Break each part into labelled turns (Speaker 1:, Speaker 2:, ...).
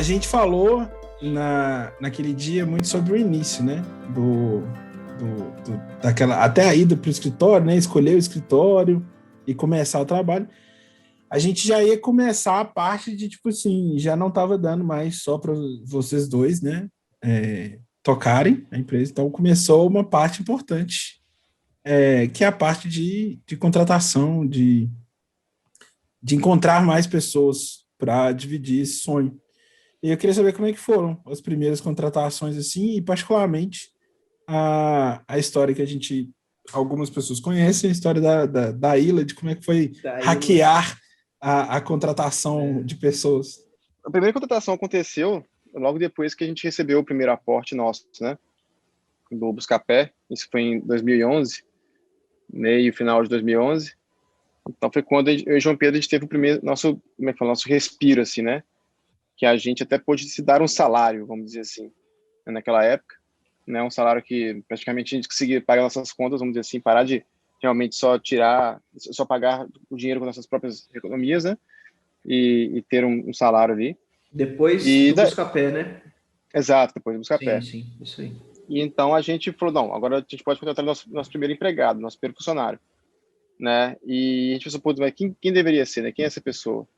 Speaker 1: gente falou naquele dia muito sobre o início, né? Daquela, até a ida para o escritório, né? Escolher o escritório e começar o trabalho. A gente já ia começar a parte de, tipo assim, já não estava dando mais só para vocês dois, né? Tocarem a empresa. Então, começou uma parte importante, que é a parte de contratação, de encontrar mais pessoas para dividir esse sonho. E eu queria saber como é que foram as primeiras contratações, assim, e particularmente a história que algumas pessoas conhecem, a história da Ilha, de como é que foi hackear a contratação de pessoas.
Speaker 2: A primeira contratação aconteceu logo depois que a gente recebeu o primeiro aporte nosso, né, do Buscapé. Isso foi em 2011, meio final de 2011. Então foi quando eu e o João Pedro a gente teve o primeiro nosso respiro, assim, né, que a gente até pôde se dar um salário, vamos dizer assim, naquela época, né, um salário que praticamente a gente conseguia pagar nossas contas, vamos dizer assim, parar de realmente só pagar o dinheiro com nossas próprias economias, né, e ter um salário ali.
Speaker 3: Depois do Buscapé, né?
Speaker 2: Exato, depois do Buscapé.
Speaker 3: Sim, isso aí.
Speaker 2: E então a gente falou, não, agora a gente pode contratar nosso primeiro empregado, nosso primeiro funcionário, né? E a gente pensou, pô, mas quem deveria ser, né? Quem é essa pessoa?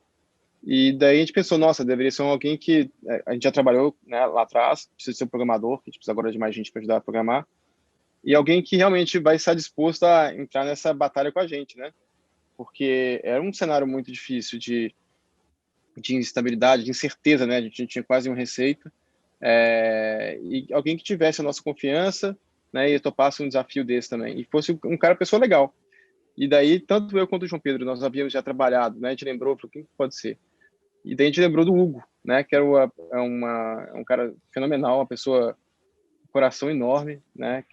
Speaker 2: E daí a gente pensou, nossa, deveria ser alguém que a gente já trabalhou, né, lá atrás, precisa ser um programador, que a gente precisa agora de mais gente para ajudar a programar, e alguém que realmente vai estar disposto a entrar nessa batalha com a gente, né? Porque era um cenário muito difícil de instabilidade, de incerteza, né? A gente não tinha quase uma receita. E alguém que tivesse a nossa confiança, né, e topasse um desafio desse também, e fosse pessoa legal. E daí, tanto eu quanto o João Pedro, nós havíamos já trabalhado, né, a gente lembrou, falou, quem pode ser? E daí a gente lembrou do Hugo, né, que era um cara fenomenal, uma pessoa, um coração enorme, né,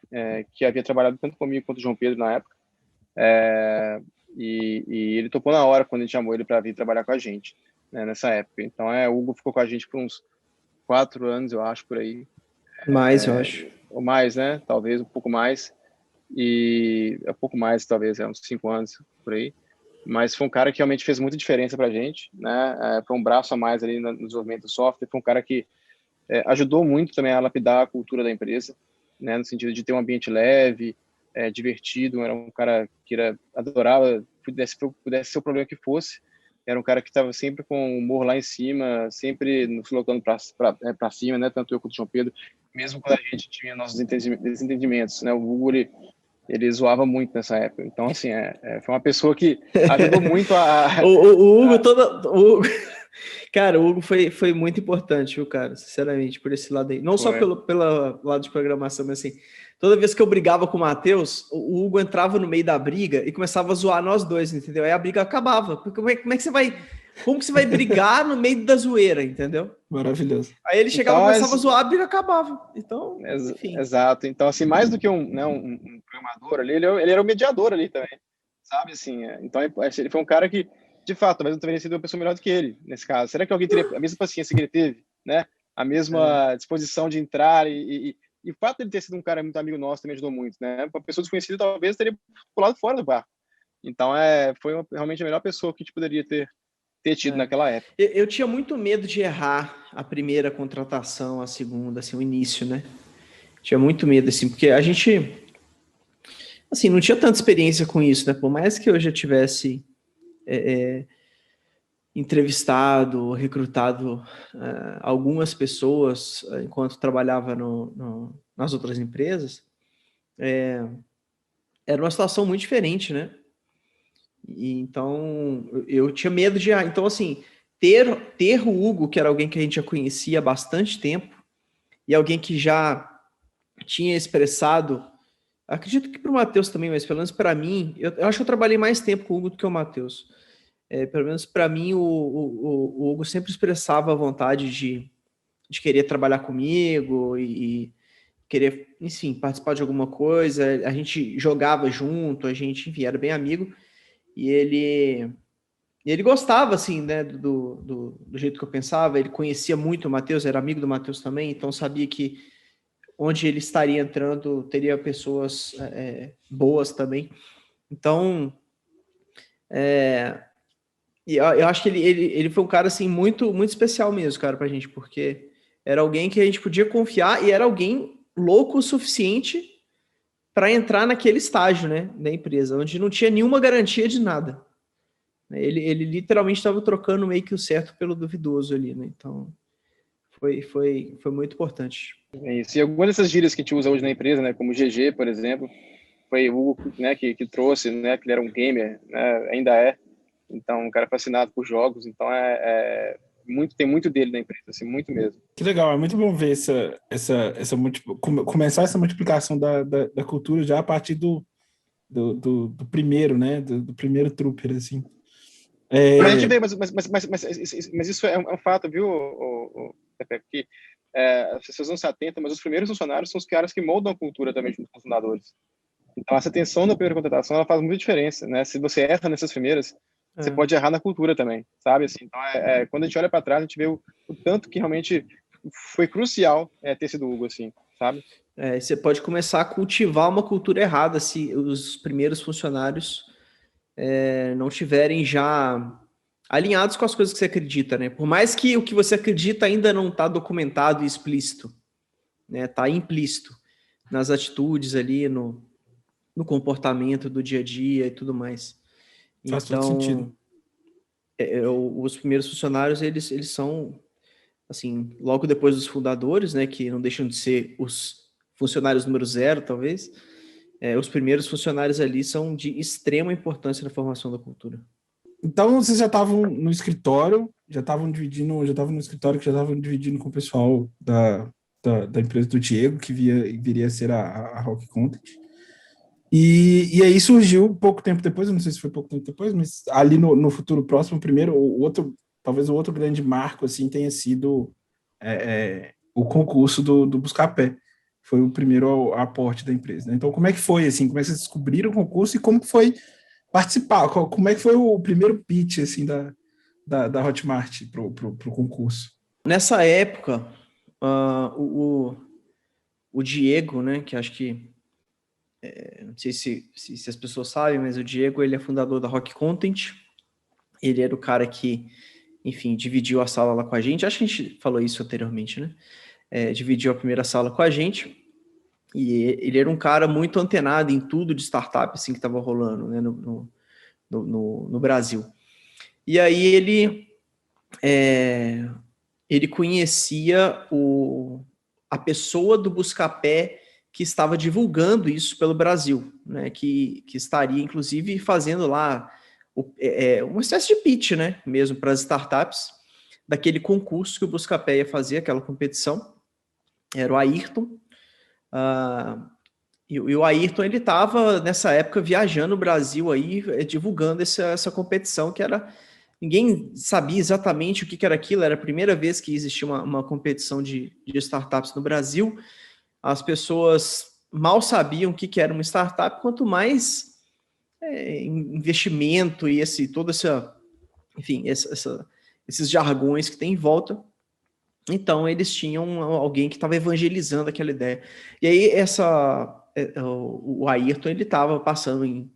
Speaker 2: que havia trabalhado tanto comigo quanto o João Pedro na época, e ele topou na hora quando a gente chamou ele para vir trabalhar com a gente, né, nessa época. Então, o Hugo ficou com a gente por uns 4 anos, eu acho, por aí.
Speaker 3: Mais, eu acho.
Speaker 2: Ou mais, né? Talvez um pouco mais. E um pouco mais, talvez, uns 5 anos, por aí. Mas foi um cara que realmente fez muita diferença pra gente, né? Foi um braço a mais ali no desenvolvimento do software. Foi um cara que ajudou muito também a lapidar a cultura da empresa, né? No sentido de ter um ambiente leve, divertido. Era um cara que adorava, pudesse ser o problema que fosse. Era um cara que estava sempre com o humor lá em cima, sempre nos colocando para cima, né? Tanto eu quanto o João Pedro, mesmo quando a gente tinha nossos desentendimentos, né? O Hugo, ele zoava muito nessa época. Então, assim, foi uma pessoa que ajudou muito a...
Speaker 3: o Hugo, cara, o Hugo foi muito importante, viu, cara? Sinceramente, por esse lado aí. Não só pelo lado de programação, mas assim, toda vez que eu brigava com o Matheus, o Hugo entrava no meio da briga e começava a zoar nós dois, entendeu? Aí a briga acabava. Porque como é que você vai... Como que você vai brigar no meio da zoeira, entendeu?
Speaker 1: Maravilhoso.
Speaker 3: Aí ele chegava e começava a zoar, a briga acabava. Então, enfim.
Speaker 2: Exato. Então, assim, mais do que um programador ali, ele era um mediador ali também, sabe? Assim, então, ele foi um cara que, de fato, talvez não teria sido uma pessoa melhor do que ele, nesse caso. Será que alguém teria a mesma paciência que ele teve, né? A mesma disposição de entrar e o fato de ele ter sido um cara muito amigo nosso também ajudou muito, né? Uma pessoa desconhecida talvez teria pulado fora do barco. Então, foi realmente a melhor pessoa que a gente poderia ter tido naquela época.
Speaker 3: Eu tinha muito medo de errar a primeira contratação, a segunda, assim, o início, né? Tinha muito medo, assim, porque a gente, assim, não tinha tanta experiência com isso, né? Por mais que eu já tivesse entrevistado, recrutado algumas pessoas enquanto trabalhava nas outras empresas, era uma situação muito diferente, né? E, então, eu tinha medo de... Então, assim, ter o Hugo, que era alguém que a gente já conhecia há bastante tempo, e alguém que já tinha expressado, acredito que para o Matheus também, mas pelo menos para mim, eu acho que eu trabalhei mais tempo com o Hugo do que o Matheus. Pelo menos para mim, o Hugo sempre expressava a vontade de querer trabalhar comigo e querer, enfim, participar de alguma coisa. A gente jogava junto, a gente, enfim, era bem amigo. E ele gostava, assim, né, do jeito que eu pensava. Ele conhecia muito o Matheus, era amigo do Matheus também, então sabia que onde ele estaria entrando teria pessoas boas também. Então, E eu acho que ele foi um cara, assim, muito, muito especial mesmo, cara, pra gente, porque era alguém que a gente podia confiar e era alguém louco o suficiente para entrar naquele estágio, né, da empresa, onde não tinha nenhuma garantia de nada. Ele literalmente estava trocando meio que o certo pelo duvidoso ali, né? Então, foi muito importante.
Speaker 2: É isso. E algumas dessas gírias que a gente usa hoje na empresa, né, como GG, por exemplo, foi o Hugo, né, que trouxe, né, que ele era um gamer, né, ainda é. Então, um cara fascinado por jogos. Então, tem muito dele na empresa, assim, muito mesmo.
Speaker 1: Que legal, é muito bom ver começar essa multiplicação da cultura já a partir do primeiro, né? Do primeiro trooper, assim.
Speaker 2: Mas a gente vê, mas isso é um fato, viu, Pepe, que as pessoas não se atentam, mas os primeiros funcionários são os caras que moldam a cultura também junto com os fundadores. Então, essa atenção na primeira contratação, ela faz muita diferença, né? Se você erra nessas primeiras, você pode errar na cultura também, sabe? Assim, então, quando a gente olha para trás, a gente vê o tanto que realmente foi crucial ter sido o Hugo, assim, sabe?
Speaker 3: Você pode começar a cultivar uma cultura errada se os primeiros funcionários não tiverem já alinhados com as coisas que você acredita, né? Por mais que o que você acredita ainda não está documentado e explícito, né? Está implícito nas atitudes ali, no comportamento do dia a dia e tudo mais.
Speaker 1: Faz todo sentido.
Speaker 3: Os primeiros funcionários, eles são, assim, logo depois dos fundadores, né? Que não deixam de ser os funcionários número 0, talvez. Os primeiros funcionários ali são de extrema importância na formação da cultura.
Speaker 1: Então, vocês já estavam no escritório, já estavam dividindo com o pessoal da empresa do Diego, que viria a ser a Rock Content. E aí surgiu pouco tempo depois, eu não sei se foi pouco tempo depois, mas ali no futuro próximo, primeiro, talvez o outro grande marco assim tenha sido o concurso do Buscapé. Foi o primeiro aporte da empresa, né? Então, como é que foi, assim? Como é que vocês descobriram o concurso e como que foi participar? Como é que foi o primeiro pitch, assim, da Hotmart pro concurso?
Speaker 3: Nessa época, o Diego, né, que acho que não sei se as pessoas sabem, mas o Diego, ele é fundador da Rock Content. Ele era o cara que, enfim, dividiu a sala lá com a gente. Acho que a gente falou isso anteriormente, né? Dividiu a primeira sala com a gente. E ele era um cara muito antenado em tudo de startup assim, que estava rolando, né, no Brasil. E aí ele conhecia a pessoa do Buscapé que estava divulgando isso pelo Brasil, né, que estaria, inclusive, fazendo lá uma espécie de pitch, né, mesmo para as startups, daquele concurso que o Buscapé ia fazer, aquela competição. Era o Ayrton. E o Ayrton, ele estava, nessa época, viajando o Brasil aí, divulgando essa competição, que era... Ninguém sabia exatamente o que era aquilo, era a primeira vez que existia uma competição de startups no Brasil. As pessoas mal sabiam o que era uma startup, quanto mais investimento e esses jargões que tem em volta. Então, eles tinham alguém que estava evangelizando aquela ideia. E aí, o Ayrton, ele estava passando,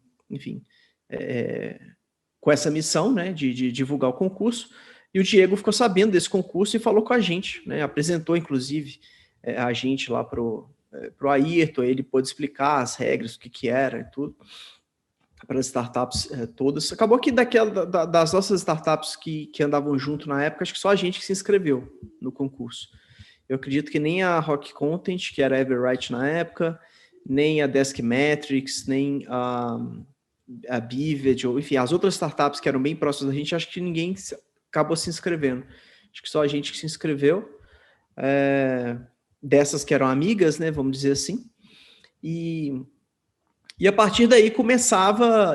Speaker 3: com essa missão, né, de divulgar o concurso, e o Diego ficou sabendo desse concurso e falou com a gente, né, apresentou, inclusive, a gente lá pro Ayrton, ele pôde explicar as regras, o que era e tudo, para as startups todas. Acabou que das nossas startups que andavam junto na época, acho que só a gente que se inscreveu no concurso. Eu acredito que nem a Rock Content, que era Everwrite na época, nem a Deskmetrics, nem a Bivet, ou enfim, as outras startups que eram bem próximas da gente, acho que ninguém acabou se inscrevendo. Acho que só a gente que se inscreveu, dessas que eram amigas, né, vamos dizer assim. E a partir daí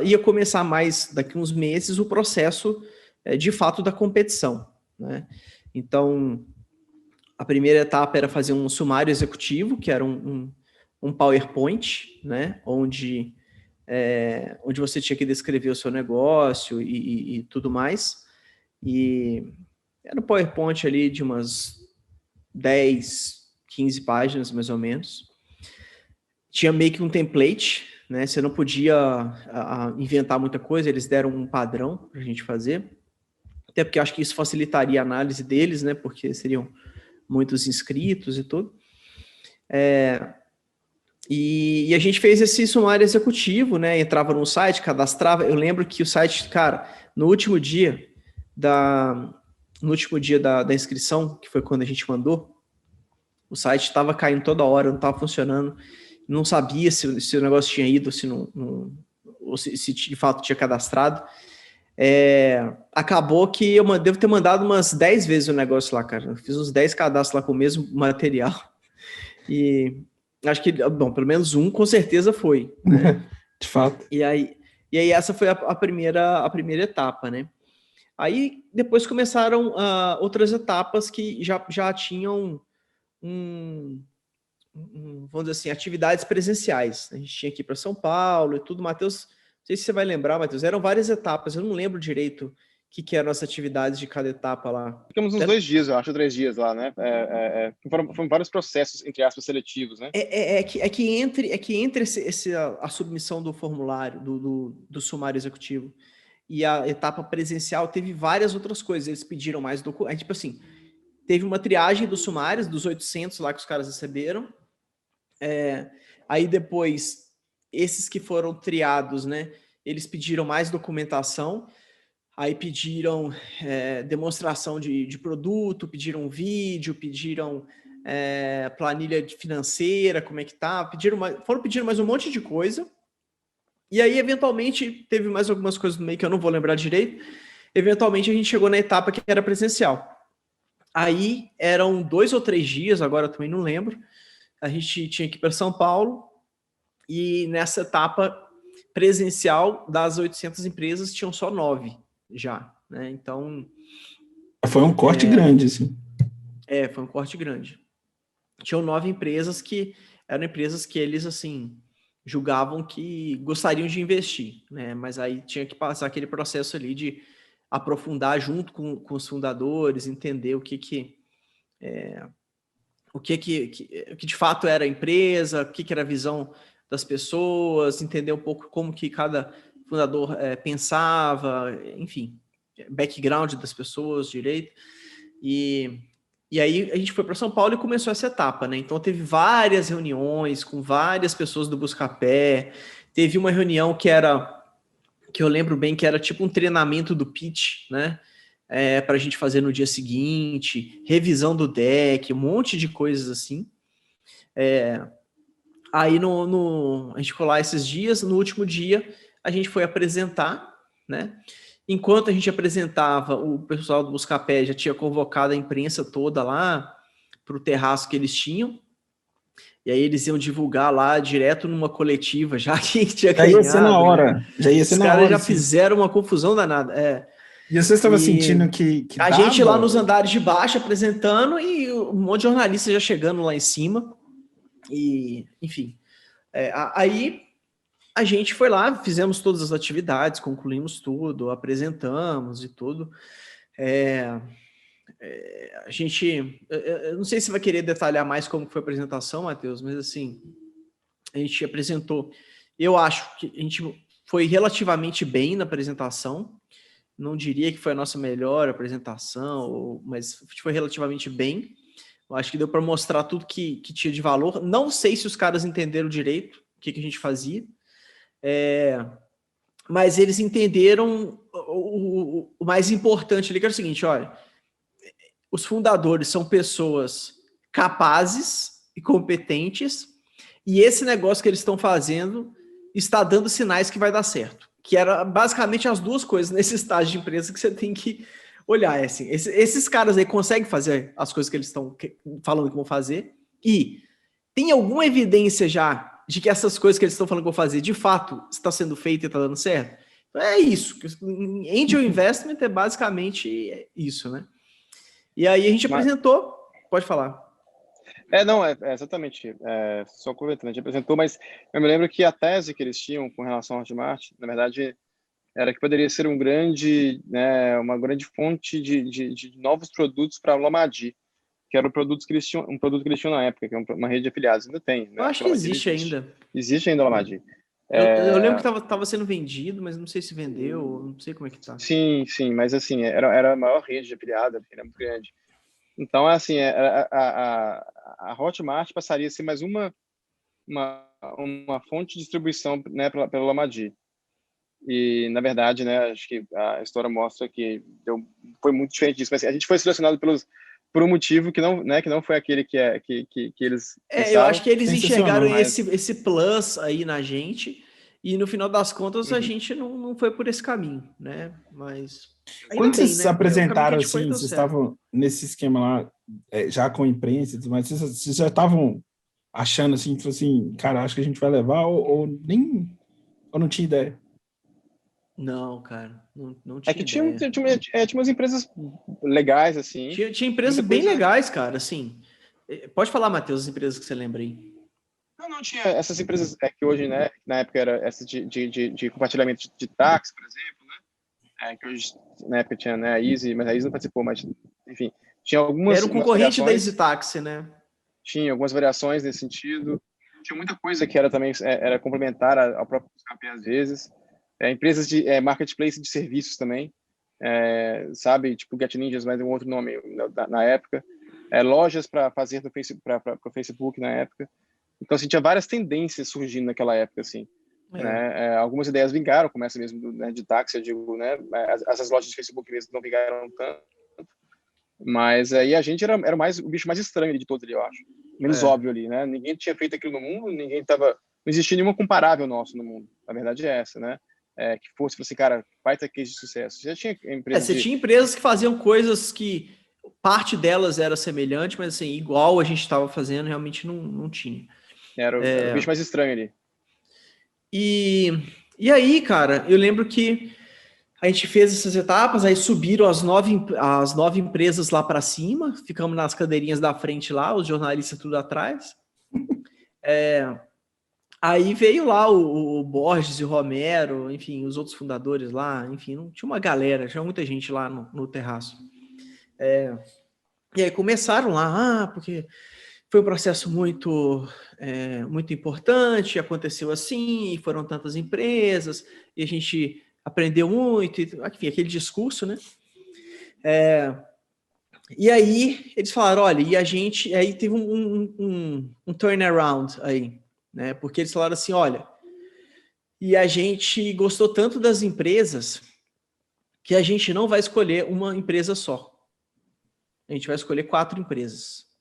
Speaker 3: ia começar mais daqui uns meses o processo de fato da competição, né? Então, a primeira etapa era fazer um sumário executivo, que era um PowerPoint, né? Onde você tinha que descrever o seu negócio e tudo mais. E era um PowerPoint ali de umas 10, 15 páginas, mais ou menos. Tinha meio que um template, né? Você não podia inventar muita coisa, eles deram um padrão para a gente fazer. até porque eu acho que isso facilitaria a análise deles, né? Porque seriam muitos inscritos e tudo. E a gente fez esse sumário executivo, né? Entrava no site, cadastrava. Eu lembro que o site, cara, no último dia da inscrição, que foi quando a gente mandou, o site estava caindo toda hora, não estava funcionando, não sabia se o negócio tinha ido, se não, ou se de fato tinha cadastrado. Acabou que eu devo ter mandado umas 10 vezes o negócio lá, cara. Eu fiz uns 10 cadastros lá com o mesmo material. E acho que, bom, pelo menos um com certeza foi, né?
Speaker 1: De fato.
Speaker 3: E aí essa foi a primeira etapa, né? Aí depois começaram outras etapas que já tinham vamos dizer assim, atividades presenciais. A gente tinha que ir para São Paulo e tudo. Matheus, não sei se você vai lembrar, Matheus, eram várias etapas. Eu não lembro direito o que eram as atividades de cada etapa lá.
Speaker 2: Ficamos uns 2 dias, eu acho, 3 dias lá, né? Foram vários processos, entre aspas, seletivos, né?
Speaker 3: Que entre a submissão do formulário, do sumário executivo e a etapa presencial, teve várias outras coisas. Eles pediram mais documentos. Tipo assim, teve uma triagem dos sumários, dos 800 lá que os caras receberam. Aí depois, esses que foram triados, né? Eles pediram mais documentação. Aí pediram demonstração de produto, pediram vídeo, pediram planilha financeira, como é que tá, foram pedindo mais um monte de coisa. E aí, eventualmente, teve mais algumas coisas no meio que eu não vou lembrar direito. Eventualmente, a gente chegou na etapa que era presencial. Aí, eram 2 ou 3 dias, agora eu também não lembro. A gente tinha que ir para São Paulo. E nessa etapa presencial, das 800 empresas, tinham só 9 já, né? Então...
Speaker 1: Foi um corte grande, assim.
Speaker 3: Foi um corte grande. Tinham 9 empresas que eram empresas que eles, assim, julgavam que gostariam de investir, né? Mas aí tinha que passar aquele processo ali de aprofundar junto com os fundadores, entender o que de fato era a empresa, o que era a visão das pessoas, entender um pouco como que cada fundador pensava, enfim, background das pessoas direito. E aí a gente foi para São Paulo e começou essa etapa, né? Então teve várias reuniões com várias pessoas do Buscapé. Teve uma reunião que eu lembro bem que era tipo um treinamento do pitch, né? Para a gente fazer no dia seguinte, revisão do deck, um monte de coisas assim. Aí a gente ficou lá esses dias, no último dia a gente foi apresentar, né? Enquanto a gente apresentava, o pessoal do Buscapé já tinha convocado a imprensa toda lá para o terraço que eles tinham, e aí eles iam divulgar lá direto numa coletiva, já que tinha ganhado.
Speaker 1: Já ia ser na hora.
Speaker 3: Né?
Speaker 1: Já ia ser na hora.
Speaker 3: Os caras já fizeram uma confusão danada.
Speaker 1: E você estava sentindo que
Speaker 3: a
Speaker 1: dava?
Speaker 3: gente lá nos andares de baixo apresentando e um monte de jornalista já chegando lá em cima. E, enfim. Aí a gente foi lá, fizemos todas as atividades, concluímos tudo, apresentamos e tudo. A gente... Eu não sei se vai querer detalhar mais como foi a apresentação, Matheus, mas assim, a gente apresentou... Eu acho que a gente foi relativamente bem na apresentação. Não diria que foi a nossa melhor apresentação, mas foi relativamente bem. Eu acho que deu para mostrar tudo que tinha de valor. Não sei se os caras entenderam direito o que a gente fazia, mas eles entenderam o mais importante ali, que era o seguinte, olha, os fundadores são pessoas capazes e competentes, e esse negócio que eles estão fazendo está dando sinais que vai dar certo. Que era basicamente as duas coisas nesse estágio de empresa que você tem que olhar. Assim, esses caras aí conseguem fazer as coisas que eles estão falando que vão fazer, e tem alguma evidência já de que essas coisas que eles estão falando que vão fazer, de fato, está sendo feito e está dando certo? É isso. Angel Investment é basicamente isso, né? E aí a gente apresentou... Pode falar.
Speaker 2: Exatamente. Só comentando, a gente apresentou, mas eu me lembro que a tese que eles tinham com relação ao Hotmart, na verdade, era que poderia ser uma grande fonte de novos produtos para a Lomadi, que era um produto que eles tinham na época, que é uma rede de afiliados, ainda tem. Né?
Speaker 3: Eu acho que existe ainda.
Speaker 2: Existe ainda a Lomadi.
Speaker 3: Eu lembro que tava sendo vendido, mas não sei se vendeu, não sei como é que tá.
Speaker 2: Sim, mas assim, era a maior rede de afiliado, era muito grande. Então, assim, a Hotmart passaria a ser mais uma fonte de distribuição, né, pela Lamadi. E, na verdade, né, acho que a história mostra que foi muito diferente disso. Mas a gente foi selecionado por um motivo que não foi aquele que eles pensaram.
Speaker 3: Eu acho que eles enxergaram
Speaker 2: mas...
Speaker 3: esse plus aí na gente, e no final das contas a gente não foi por esse caminho, né? Mas
Speaker 1: quando vocês se apresentaram
Speaker 3: assim,
Speaker 1: vocês estavam nesse esquema lá, já com imprensa, mas vocês já estavam achando assim, tipo assim, cara, acho que a gente vai levar, ou não tinha ideia?
Speaker 3: Não, cara, não tinha
Speaker 2: que
Speaker 3: ideia.
Speaker 2: Tinha umas empresas legais, assim.
Speaker 3: Tinha empresas bem legais, cara, assim. Pode falar, Matheus, as empresas que você lembra aí.
Speaker 2: Não tinha essas empresas que hoje, né, na época era essa de compartilhamento de táxi, por exemplo, né, que hoje, na época tinha, né, a Easy, mas a Easy não participou, mas, enfim, tinha algumas...
Speaker 3: Era um concorrente da Easy Táxi, né?
Speaker 2: Tinha algumas variações nesse sentido. Tinha muita coisa que era também era complementar ao próprio Buscapé, às vezes. Empresas de marketplace de serviços também, sabe, tipo Get Ninjas, mas um outro nome na época. Lojas para fazer para o Facebook na época. Então, assim, tinha várias tendências surgindo naquela época, assim. Né? Algumas ideias vingaram, como essa mesmo de táxi, eu digo, né? Essas lojas de Facebook mesmo não vingaram tanto. Mas aí a gente era o bicho mais estranho de todos ali, eu acho. Menos óbvio ali, né? Ninguém tinha feito aquilo no mundo, não existia nenhuma comparável nosso no mundo. A verdade é essa, né? Que fosse assim, cara, vai ter case de sucesso. Você já tinha empresas
Speaker 3: tinha empresas que faziam coisas que parte delas era semelhante, mas assim, igual a gente estava fazendo, realmente não tinha.
Speaker 2: Era o bicho mais estranho ali.
Speaker 3: E aí, cara, eu lembro que a gente fez essas etapas, aí subiram as nove empresas lá para cima, ficamos nas cadeirinhas da frente lá, os jornalistas tudo atrás. Aí veio lá o Borges e o Romero, enfim, os outros fundadores lá, enfim, não tinha uma galera, tinha muita gente lá no terraço. E aí começaram lá, porque foi um processo muito importante, aconteceu assim, e foram tantas empresas, e a gente aprendeu muito, enfim, aquele discurso, né? E aí eles falaram, olha, e a gente, aí teve um turnaround aí, né? Porque eles falaram assim, olha, e a gente gostou tanto das empresas que a gente não vai escolher uma empresa só. A gente vai escolher 4 empresas.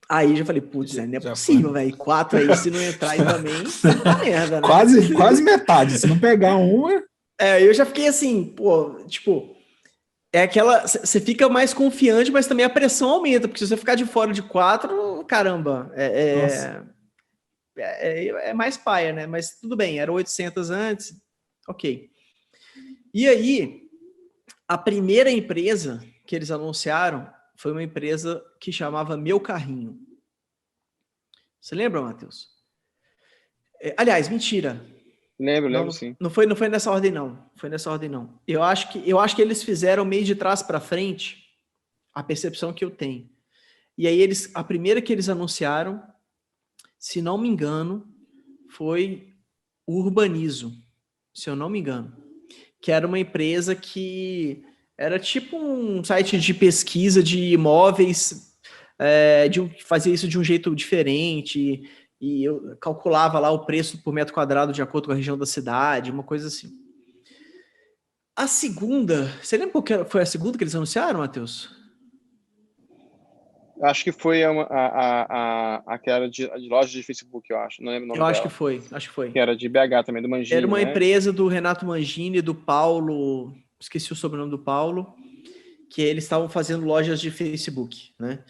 Speaker 3: Aí eu já falei, putz, não é possível, velho. 4 aí, se não entrar aí também, tá merda, né?
Speaker 1: Quase metade. Se não pegar uma...
Speaker 3: Eu já fiquei assim, pô, tipo... Você fica mais confiante, mas também a pressão aumenta, porque se você ficar de fora de 4, caramba, é mais paia, né? Mas tudo bem, era 800 antes, ok. E aí, a primeira empresa que eles anunciaram foi uma empresa que chamava Meu Carrinho. Você lembra, Matheus? Aliás, mentira.
Speaker 2: Lembro, sim.
Speaker 3: Não foi nessa ordem, não. Foi nessa ordem, não. Eu acho que eles fizeram meio de trás para frente, a percepção que eu tenho. E aí, a primeira que eles anunciaram, se não me engano, foi o Urbanizo, se eu não me engano. Que era uma empresa que era tipo um site de pesquisa de imóveis, fazia isso de um jeito diferente, e eu calculava lá o preço por metro quadrado de acordo com a região da cidade, uma coisa assim. A segunda, você lembra qual foi a segunda que eles anunciaram, Matheus?
Speaker 2: Acho que foi aquela de loja de Facebook, eu acho. Não lembro o nome dela.
Speaker 3: Acho que foi.
Speaker 2: Que era de BH também, do Mangini.
Speaker 3: Era uma empresa do Renato Mangini, do Paulo, esqueci o sobrenome do Paulo, que eles estavam fazendo lojas de Facebook, né?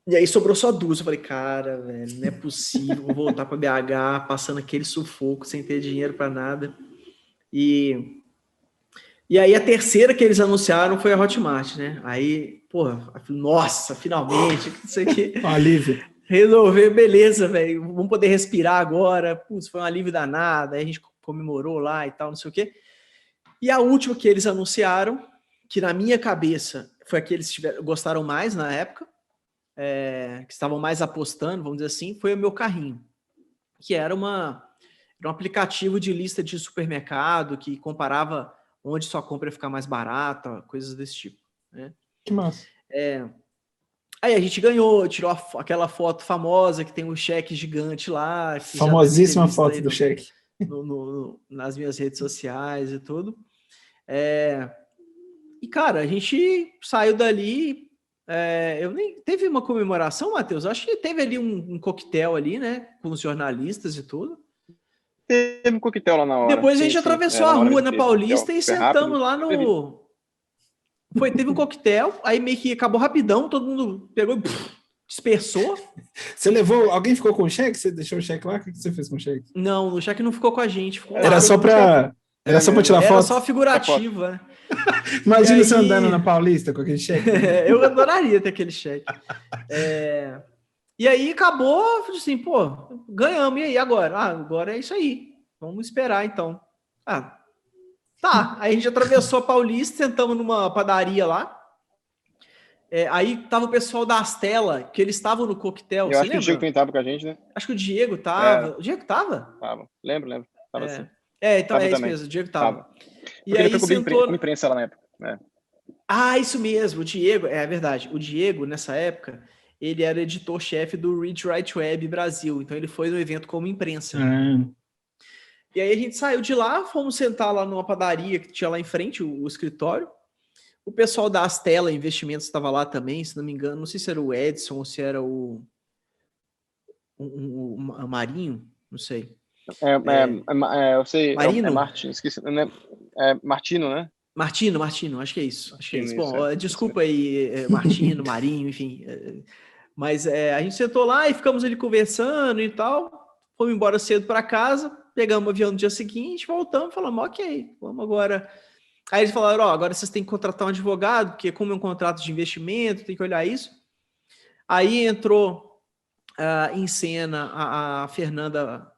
Speaker 3: E aí sobrou só 2. Eu falei, cara, velho, não é possível, vou voltar para BH, passando aquele sufoco, sem ter dinheiro para nada. E aí a terceira que eles anunciaram foi a Hotmart, né? Aí, porra, nossa, finalmente, isso aqui.
Speaker 1: Alívio.
Speaker 3: Resolver, beleza, velho, vamos poder respirar agora. Putz, foi um alívio danado, aí a gente comemorou lá e tal, não sei o quê. E a última que eles anunciaram, que na minha cabeça foi a que eles gostaram mais na época, que estavam mais apostando, vamos dizer assim, foi o Meu Carrinho, que era uma Era um aplicativo de lista de supermercado que comparava onde sua compra ia ficar mais barata, coisas desse tipo, né?
Speaker 1: Que massa.
Speaker 3: Aí a gente ganhou, tirou aquela foto famosa que tem um cheque gigante lá. Que
Speaker 1: Famosíssima foto do cheque.
Speaker 3: Nas minhas redes sociais e tudo. E, cara, a gente saiu dali. Eu nem teve uma comemoração, Matheus? Acho que teve ali um coquetel ali, né? Com os jornalistas e tudo.
Speaker 2: Teve um coquetel lá na hora.
Speaker 3: Depois a gente atravessou a rua na Paulista e sentamos lá no... Teve um coquetel, aí meio que acabou rapidão, todo mundo pegou e dispersou.
Speaker 1: Você levou... Alguém ficou com o cheque? Você deixou o cheque lá? O que você fez com o cheque?
Speaker 3: Não, o cheque não ficou com a gente.
Speaker 1: Era só pra tirar foto?
Speaker 3: Era só figurativa, né?
Speaker 1: Imagina você andando na Paulista com aquele cheque.
Speaker 3: Eu adoraria ter aquele cheque. E aí acabou, assim, pô, ganhamos, e aí agora? Agora é isso aí. Vamos esperar, então. Tá, aí a gente atravessou a Paulista, sentamos numa padaria lá. Aí tava o pessoal da Astela, que eles estavam no coquetel.
Speaker 2: Eu acho que o Diego também tava com a gente, né?
Speaker 3: Acho que o Diego tava. O Diego tava?
Speaker 2: Tava, lembro. Tava assim.
Speaker 3: Então
Speaker 2: tava
Speaker 3: é isso
Speaker 2: também.
Speaker 3: mesmo, o Diego tava.
Speaker 2: E aí ele foi como imprensa lá na época.
Speaker 3: Isso mesmo, o Diego, é verdade. O Diego, nessa época, ele era editor-chefe do Read Write Web Brasil, então ele foi no evento como imprensa. E aí a gente saiu de lá, fomos sentar lá numa padaria que tinha lá em frente, o escritório. O pessoal da Astela Investimentos estava lá também, se não me engano. Não sei se era o Edson ou se era o Marinho, não sei.
Speaker 2: Eu sei.
Speaker 3: Marino?
Speaker 2: Martino, esqueci. Martino, né?
Speaker 3: Martino, acho que é isso. Acho que é isso. Bom, desculpa
Speaker 2: isso.
Speaker 3: Aí, Martino, Marinho, enfim. Mas a gente sentou lá e ficamos ali conversando e tal. Fomos embora cedo para casa, pegamos o avião no dia seguinte, voltamos e falamos, ok, vamos agora. Aí eles falaram, agora vocês têm que contratar um advogado, porque como é um contrato de investimento, tem que olhar isso. Aí entrou em cena a Fernanda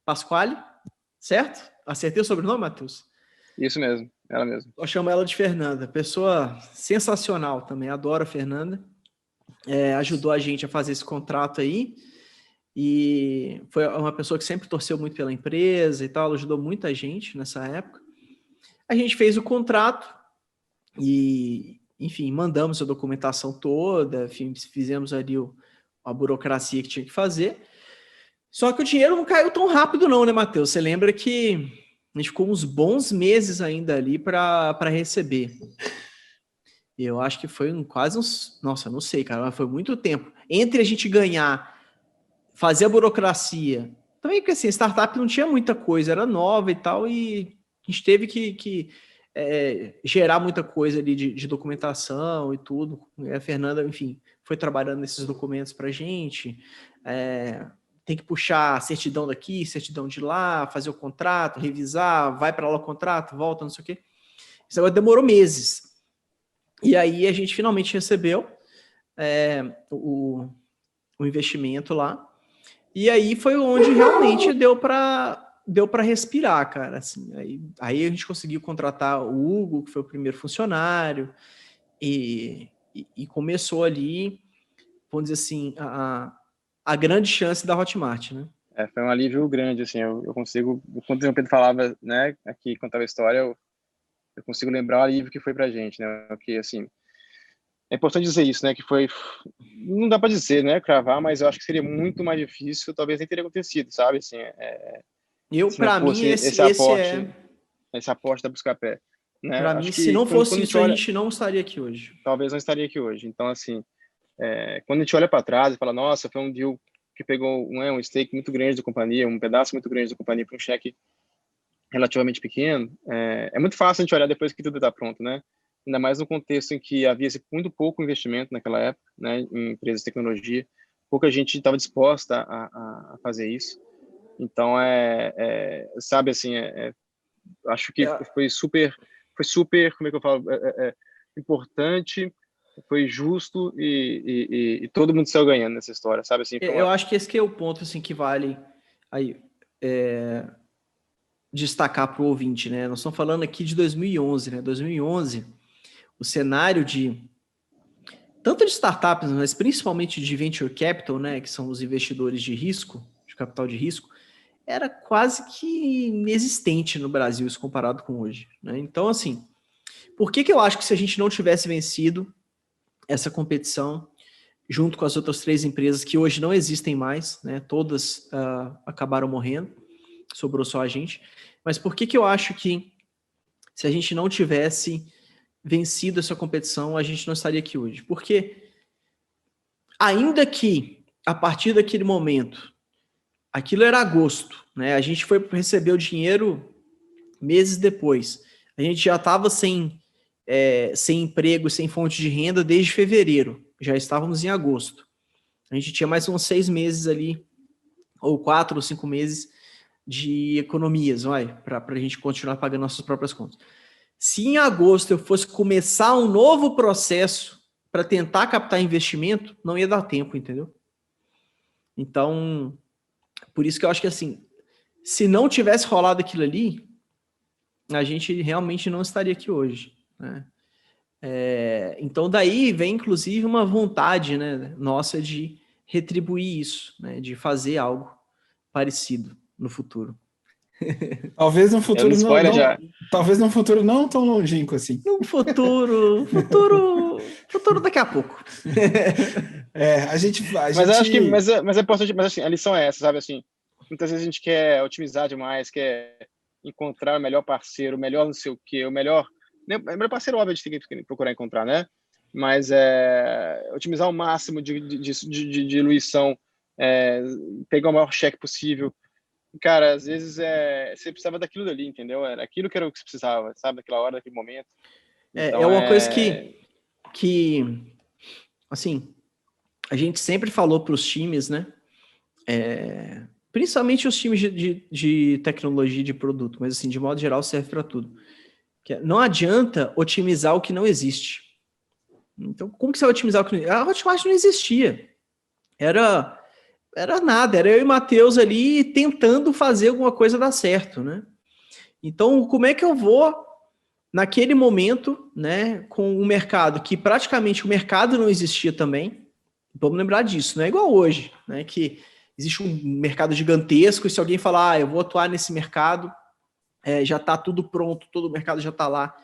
Speaker 3: Pasquale, certo? Acertei o sobrenome, Matheus?
Speaker 2: Isso mesmo, ela mesmo.
Speaker 3: Eu chamo ela de Fernanda, pessoa sensacional também, adoro a Fernanda. Ajudou a gente a fazer esse contrato aí. E foi uma pessoa que sempre torceu muito pela empresa e tal, ajudou muita gente nessa época. A gente fez o contrato e, enfim, mandamos a documentação toda, enfim, fizemos ali a burocracia que tinha que fazer. Só que o dinheiro não caiu tão rápido não, né, Matheus? Você lembra que a gente ficou uns bons meses ainda ali para receber. Eu acho que foi quase uns... Nossa, não sei, cara, mas foi muito tempo. Entre a gente ganhar, fazer a burocracia... Também porque, assim, startup não tinha muita coisa, era nova e tal, e a gente teve que gerar muita coisa ali de documentação e tudo. A Fernanda, enfim, foi trabalhando nesses documentos pra gente. Tem que puxar certidão daqui, certidão de lá, fazer o contrato, revisar, vai para lá o contrato, volta, não sei o quê. Isso agora demorou meses. E aí a gente finalmente recebeu o investimento lá. E aí foi onde realmente deu para respirar, cara. Assim, aí a gente conseguiu contratar o Hugo, que foi o primeiro funcionário, e começou ali, vamos dizer assim, a grande chance da Hotmart, né?
Speaker 2: Foi um alívio grande, assim, eu consigo, quando o Pedro falava, né, aqui, contava a história, eu consigo lembrar o alívio que foi pra gente, né, porque, assim, é importante dizer isso, né, que foi, não dá para dizer, né, cravar, mas eu acho que seria muito mais difícil, talvez nem teria acontecido, sabe, assim,
Speaker 3: para mim,
Speaker 2: esse aporte da Buscapé, né,
Speaker 3: para mim, se não fosse isso, a gente não estaria aqui hoje.
Speaker 2: Talvez não estaria aqui hoje, então, assim, quando a gente olha para trás e fala, nossa, foi um deal que pegou um stake muito grande da companhia, um pedaço muito grande da companhia para um cheque relativamente pequeno, é muito fácil a gente olhar depois que tudo está pronto, né? Ainda mais no contexto em que havia muito pouco investimento naquela época, né, em empresas de tecnologia, pouca gente estava disposta a fazer isso. Então, sabe, assim, acho que foi super, como é que eu falo, importante, foi justo e todo mundo saiu ganhando nessa história, sabe? Assim,
Speaker 3: eu acho que esse que é o ponto assim, que vale aí, destacar para o ouvinte, né? Nós estamos falando aqui de 2011, né? 2011, o cenário tanto de startups, mas principalmente de venture capital, né? Que são os investidores de risco, de capital de risco, era quase que inexistente no Brasil, isso comparado com hoje, né? Então, assim, por que eu acho que se a gente não tivesse vencido essa competição, junto com as outras 3 empresas que hoje não existem mais, né? Todas acabaram morrendo, sobrou só a gente. Mas por que eu acho que se a gente não tivesse vencido essa competição, a gente não estaria aqui hoje? Porque ainda que a partir daquele momento, aquilo era agosto, né? A gente foi receber o dinheiro meses depois. A gente já estava sem emprego, sem fonte de renda desde fevereiro. Já estávamos em agosto. A gente tinha mais uns 6 meses ali, ou 4 ou 5 meses de economias, para a gente continuar pagando nossas próprias contas. Se em agosto eu fosse começar um novo processo para tentar captar investimento, não ia dar tempo, entendeu? Então, por isso que eu acho que assim, se não tivesse rolado aquilo ali, a gente realmente não estaria aqui hoje, né? Então daí vem inclusive uma vontade, né, nossa de retribuir isso, né, de fazer algo parecido no futuro.
Speaker 1: Talvez no futuro
Speaker 2: spoiler já.
Speaker 1: Talvez no futuro não tão longínquo assim.
Speaker 3: Um futuro daqui a pouco.
Speaker 1: A gente
Speaker 2: eu acho que mas é importante, mas assim, a lição é essa, sabe, assim, muitas vezes a gente quer otimizar demais, quer encontrar o melhor parceiro, o melhor não sei o quê, o melhor parceiro, óbvio, a gente tem que procurar encontrar, né? Mas otimizar o máximo de diluição, pegar o maior cheque possível. Cara, às vezes você precisava daquilo dali, entendeu? Era aquilo que era o que você precisava, sabe? Naquela hora, naquele momento. Então,
Speaker 3: é uma coisa que, assim, a gente sempre falou para os times, né? Principalmente os times de tecnologia de produto, mas assim, de modo geral serve para tudo. Não adianta otimizar o que não existe. Então, como que você vai otimizar o que não existe? A Hotmart não existia. Era nada, era eu e o Matheus ali tentando fazer alguma coisa dar certo, né? Então, como é que eu vou, naquele momento, né, com o mercado, que praticamente o mercado não existia também, vamos lembrar disso, não é igual hoje, né, que existe um mercado gigantesco e se alguém falar, eu vou atuar nesse mercado, já está tudo pronto, todo o mercado já está lá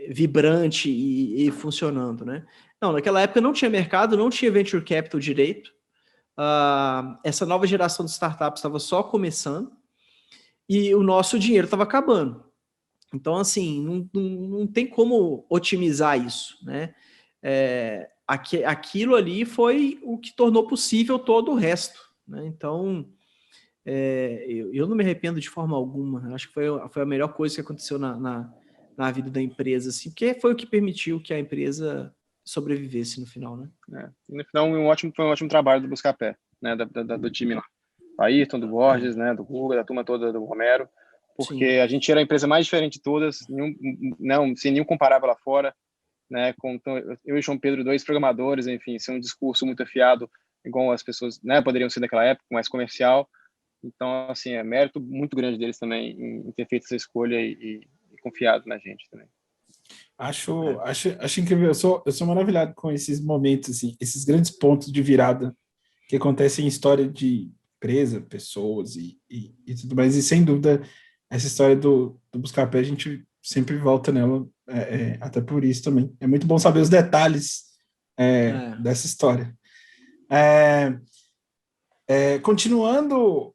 Speaker 3: vibrante e funcionando, né? Não, naquela época não tinha mercado, não tinha venture capital direito, essa nova geração de startups estava só começando e o nosso dinheiro estava acabando. Então, assim, não tem como otimizar isso, né? Aquilo ali foi o que tornou possível todo o resto, né? Então, eu não me arrependo de forma alguma. Acho que foi a melhor coisa que aconteceu na vida da empresa, assim, porque foi o que permitiu que a empresa sobrevivesse no final, né?
Speaker 2: No final, foi um ótimo trabalho do Buscapé, né? Do time lá. Ayrton, do Borges, né? Do Guga, da turma toda do Romero, porque Sim. A gente era a empresa mais diferente de todas, sem nenhum comparável lá fora, né? Então, eu e João Pedro, 2 programadores, enfim, ser um discurso muito afiado, igual as pessoas, né, poderiam ser naquela época, mais comercial. Então, assim, é mérito muito grande deles também em ter feito essa escolha e confiado na gente também.
Speaker 1: Acho incrível. Eu sou maravilhado com esses momentos, assim, esses grandes pontos de virada que acontecem em história de empresa, pessoas e tudo mais. E sem dúvida, essa história do Buscapé, a gente sempre volta nela, até por isso também. É muito bom saber os detalhes dessa história. Continuando,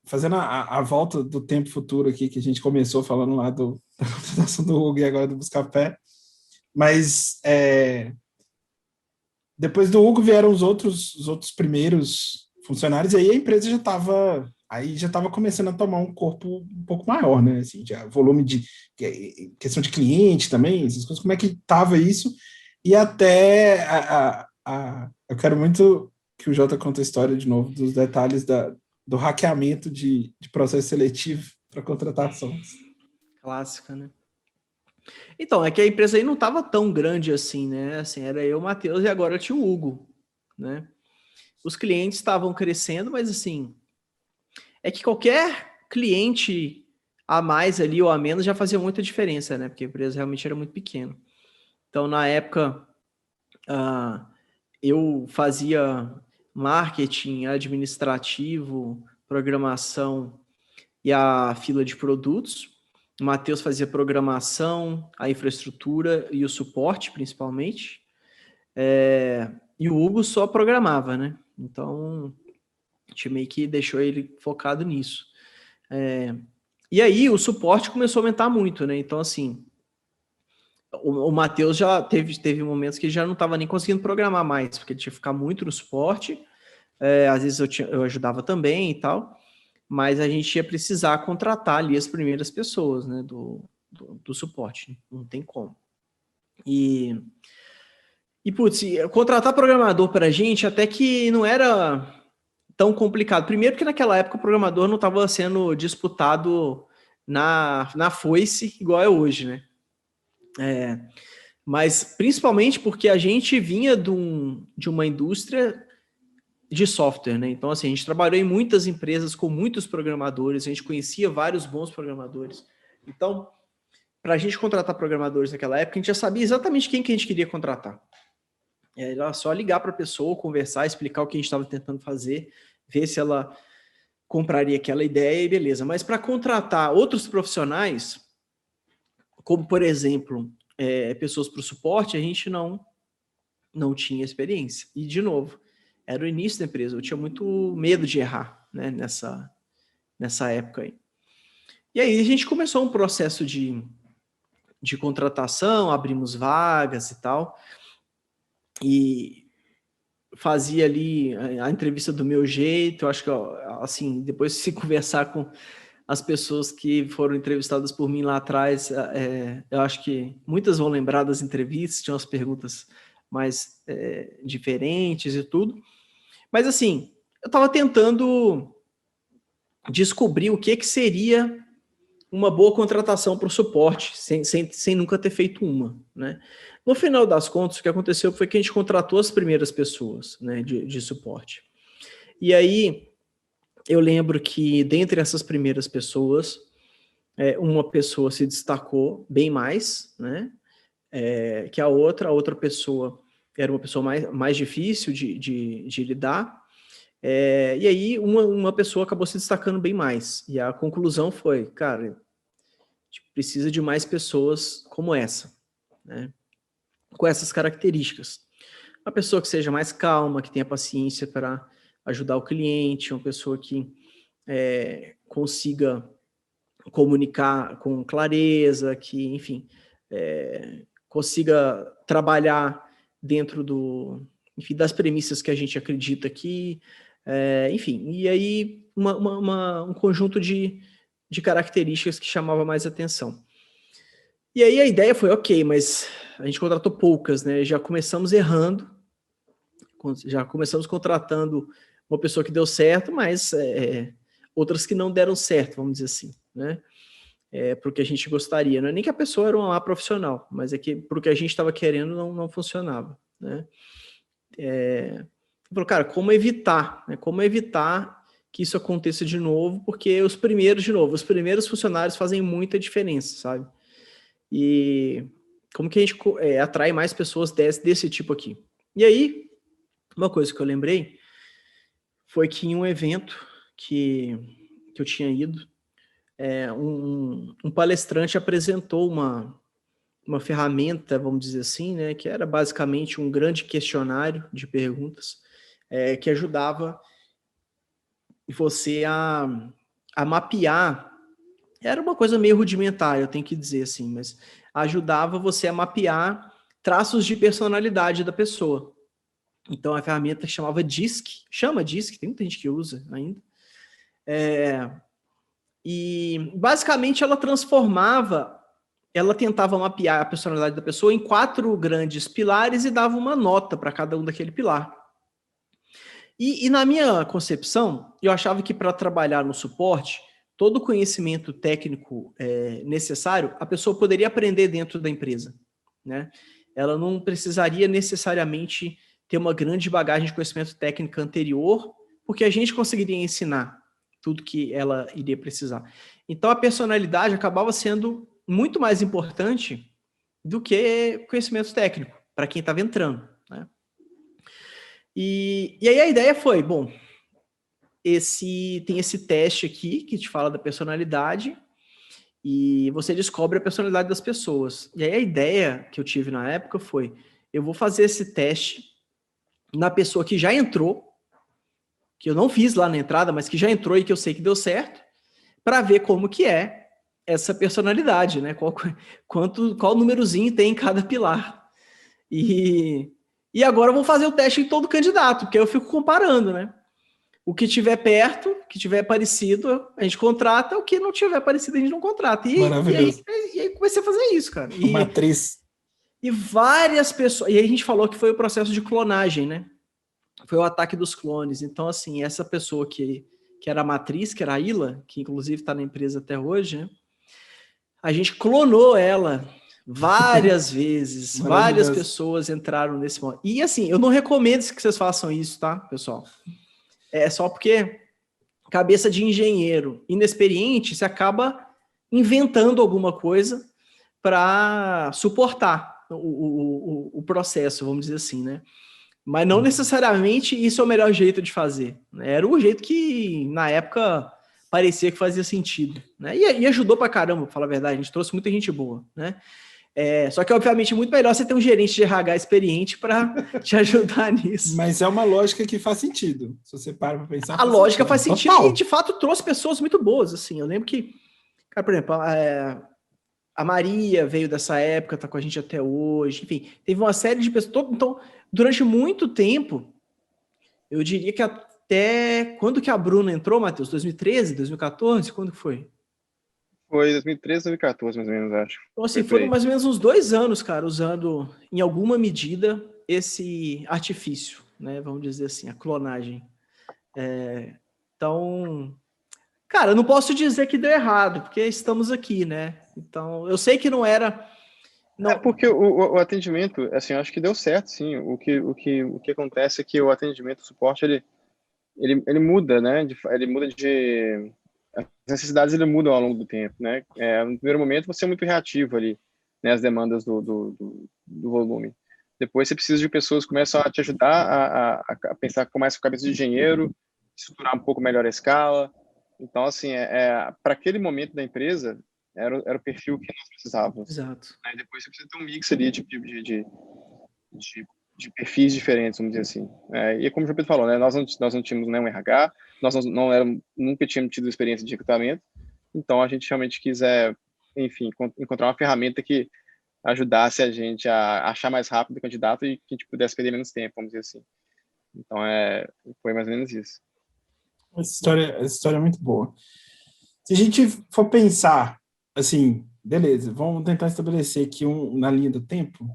Speaker 1: fazendo a volta do tempo futuro aqui, que a gente começou falando lá da contratação do Hugo e agora do Buscapé, mas depois do Hugo vieram os outros primeiros funcionários, e aí a empresa já estava começando a tomar um corpo um pouco maior, né? Assim, já volume de questão de cliente também, essas coisas, como é que estava isso? E até eu quero muito que o Jota conte a história de novo dos detalhes do hackeamento de processo seletivo para contratações.
Speaker 3: Clássica, né? Então, é que a empresa aí não estava tão grande assim, né? Assim, era eu, o Matheus, e agora tinha o Hugo, né? Os clientes estavam crescendo, mas assim, é que qualquer cliente a mais ali ou a menos já fazia muita diferença, né? Porque a empresa realmente era muito pequena. Então, na época, eu fazia marketing, administrativo, programação e a fila de produtos. O Matheus fazia programação, a infraestrutura e o suporte, principalmente. E o Hugo só programava, né? Então, a gente meio que deixou ele focado nisso. E aí, o suporte começou a aumentar muito, né? Então, assim, o Matheus já teve momentos que já não estava nem conseguindo programar mais, porque ele tinha que ficar muito no suporte. Às vezes eu ajudava também e tal, mas a gente ia precisar contratar ali as primeiras pessoas, né, do suporte. Não tem como. E putz, contratar programador para a gente até que não era tão complicado. Primeiro porque naquela época o programador não estava sendo disputado na foice igual é hoje, né? Mas principalmente porque a gente vinha de uma indústria de software, né? Então, assim, a gente trabalhou em muitas empresas com muitos programadores, a gente conhecia vários bons programadores. Então, para a gente contratar programadores naquela época, a gente já sabia exatamente quem que a gente queria contratar. Era só ligar para a pessoa, conversar, explicar o que a gente estava tentando fazer, ver se ela compraria aquela ideia e beleza. Mas para contratar outros profissionais, como, por exemplo, pessoas para o suporte, a gente não tinha experiência. E, de novo, era o início da empresa, eu tinha muito medo de errar, né, nessa época aí. E aí a gente começou um processo de contratação, abrimos vagas e tal, e fazia ali a entrevista do meu jeito. Eu acho que, assim, depois se conversar com as pessoas que foram entrevistadas por mim lá atrás, eu acho que muitas vão lembrar das entrevistas, tinham as perguntas mais diferentes e tudo. Mas, assim, eu estava tentando descobrir o que seria uma boa contratação para o suporte, sem nunca ter feito uma, né? No final das contas, o que aconteceu foi que a gente contratou as primeiras pessoas, né, de suporte. E aí, eu lembro que, dentre essas primeiras pessoas, uma pessoa se destacou bem mais, né, que a outra pessoa era uma pessoa mais difícil de lidar, e aí uma pessoa acabou se destacando bem mais. E a conclusão foi, cara, a gente precisa de mais pessoas como essa, né, com essas características. Uma pessoa que seja mais calma, que tenha paciência para ajudar o cliente, uma pessoa que consiga comunicar com clareza, que, enfim, consiga trabalhar dentro das premissas que a gente acredita aqui, enfim, e aí um conjunto de características que chamava mais atenção. E aí a ideia foi, ok, mas a gente contratou poucas, né? Já começamos errando, já começamos contratando uma pessoa que deu certo, mas outras que não deram certo, vamos dizer assim, né? Para o que a gente gostaria. Não é nem que a pessoa era uma má profissional, mas é que para o que a gente estava querendo não funcionava, né? Falou, cara, como evitar? Né? Como evitar que isso aconteça de novo? Porque os primeiros funcionários fazem muita diferença, sabe? E como que a gente atrai mais pessoas desse tipo aqui? E aí, uma coisa que eu lembrei foi que em um evento que eu tinha ido, um palestrante apresentou uma ferramenta, vamos dizer assim, né, que era basicamente um grande questionário de perguntas, que ajudava você a mapear. Era uma coisa meio rudimentar, eu tenho que dizer assim, mas ajudava você a mapear traços de personalidade da pessoa. Então, a ferramenta chamava chama DISC, tem muita gente que usa ainda. E, basicamente, ela tentava mapear a personalidade da pessoa em 4 grandes pilares e dava uma nota para cada um daquele pilar. E na minha concepção, eu achava que para trabalhar no suporte, todo o conhecimento técnico necessário, a pessoa poderia aprender dentro da empresa, né? Ela não precisaria necessariamente ter uma grande bagagem de conhecimento técnico anterior, porque a gente conseguiria ensinar tudo que ela iria precisar. Então, a personalidade acabava sendo muito mais importante do que conhecimento técnico, para quem estava entrando, né? E aí a ideia foi, bom, tem esse teste aqui que te fala da personalidade e você descobre a personalidade das pessoas. E aí a ideia que eu tive na época foi, eu vou fazer esse teste na pessoa que já entrou, que eu não fiz lá na entrada, mas que já entrou e que eu sei que deu certo, para ver como que é essa personalidade, né? Qual númerozinho tem em cada pilar. E agora eu vou fazer o teste em todo candidato, porque eu fico comparando, né? O que tiver perto, que tiver parecido, a gente contrata, o que não tiver parecido, a gente não contrata.
Speaker 1: Maravilhoso.
Speaker 3: E aí comecei a fazer isso, cara.
Speaker 1: Matriz.
Speaker 3: E várias pessoas... E aí a gente falou que foi o processo de clonagem, né? Foi o ataque dos clones. Então, assim, essa pessoa que era a matriz, que era a Ila, que inclusive está na empresa até hoje, né? A gente clonou ela várias vezes. Várias pessoas entraram nesse momento. E assim, eu não recomendo que vocês façam isso, tá, pessoal? É só porque cabeça de engenheiro inexperiente, você acaba inventando alguma coisa para suportar o processo, vamos dizer assim, né? Mas não necessariamente isso é o melhor jeito de fazer. Né? Era o jeito que, na época, parecia que fazia sentido. Né? E ajudou pra caramba, pra falar a verdade. A gente trouxe muita gente boa. Né? Só que, obviamente, é muito melhor você ter um gerente de RH experiente para te ajudar nisso.
Speaker 1: Mas é uma lógica que faz sentido. Se você para para pensar...
Speaker 3: A lógica faz sentido e, de fato, trouxe pessoas muito boas. Assim. Eu lembro que, cara, por exemplo, a Maria veio dessa época, tá com a gente até hoje. Enfim, teve uma série de pessoas. Então, durante muito tempo, eu diria que até... Quando que a Bruna entrou, Matheus? 2013, 2014? Quando que foi?
Speaker 2: Foi 2013, 2014, mais ou menos, acho.
Speaker 3: Então, assim, foram mais ou menos uns 2 anos, cara, usando, em alguma medida, esse artifício, né? Vamos dizer assim, a clonagem. Então, cara, eu não posso dizer que deu errado, porque estamos aqui, né? Então, eu sei que não era... Não.
Speaker 2: É porque o atendimento, assim, eu acho que deu certo, sim. O que acontece é que o atendimento, o suporte, ele muda, né? Ele muda de... As necessidades ele mudam ao longo do tempo, né? No primeiro momento você é muito reativo ali, né? As demandas do volume. Depois você precisa de pessoas que começam a te ajudar a pensar com mais cabeça de engenheiro, estruturar um pouco melhor a escala. Então, assim, para aquele momento da empresa, era o perfil que nós precisávamos.
Speaker 3: Exato.
Speaker 2: Né? Depois você precisa ter um mix ali de perfis diferentes, vamos dizer assim. E como o João Pedro falou, né, nós não tínhamos nenhum RH, nós nunca tínhamos tido experiência de recrutamento, então a gente realmente quis, enfim, encontrar uma ferramenta que ajudasse a gente a achar mais rápido o candidato e que a gente pudesse perder menos tempo, vamos dizer assim. Então, foi mais ou menos isso.
Speaker 1: Essa história é muito boa. Se a gente for pensar, assim, beleza, vamos tentar estabelecer aqui na linha do tempo,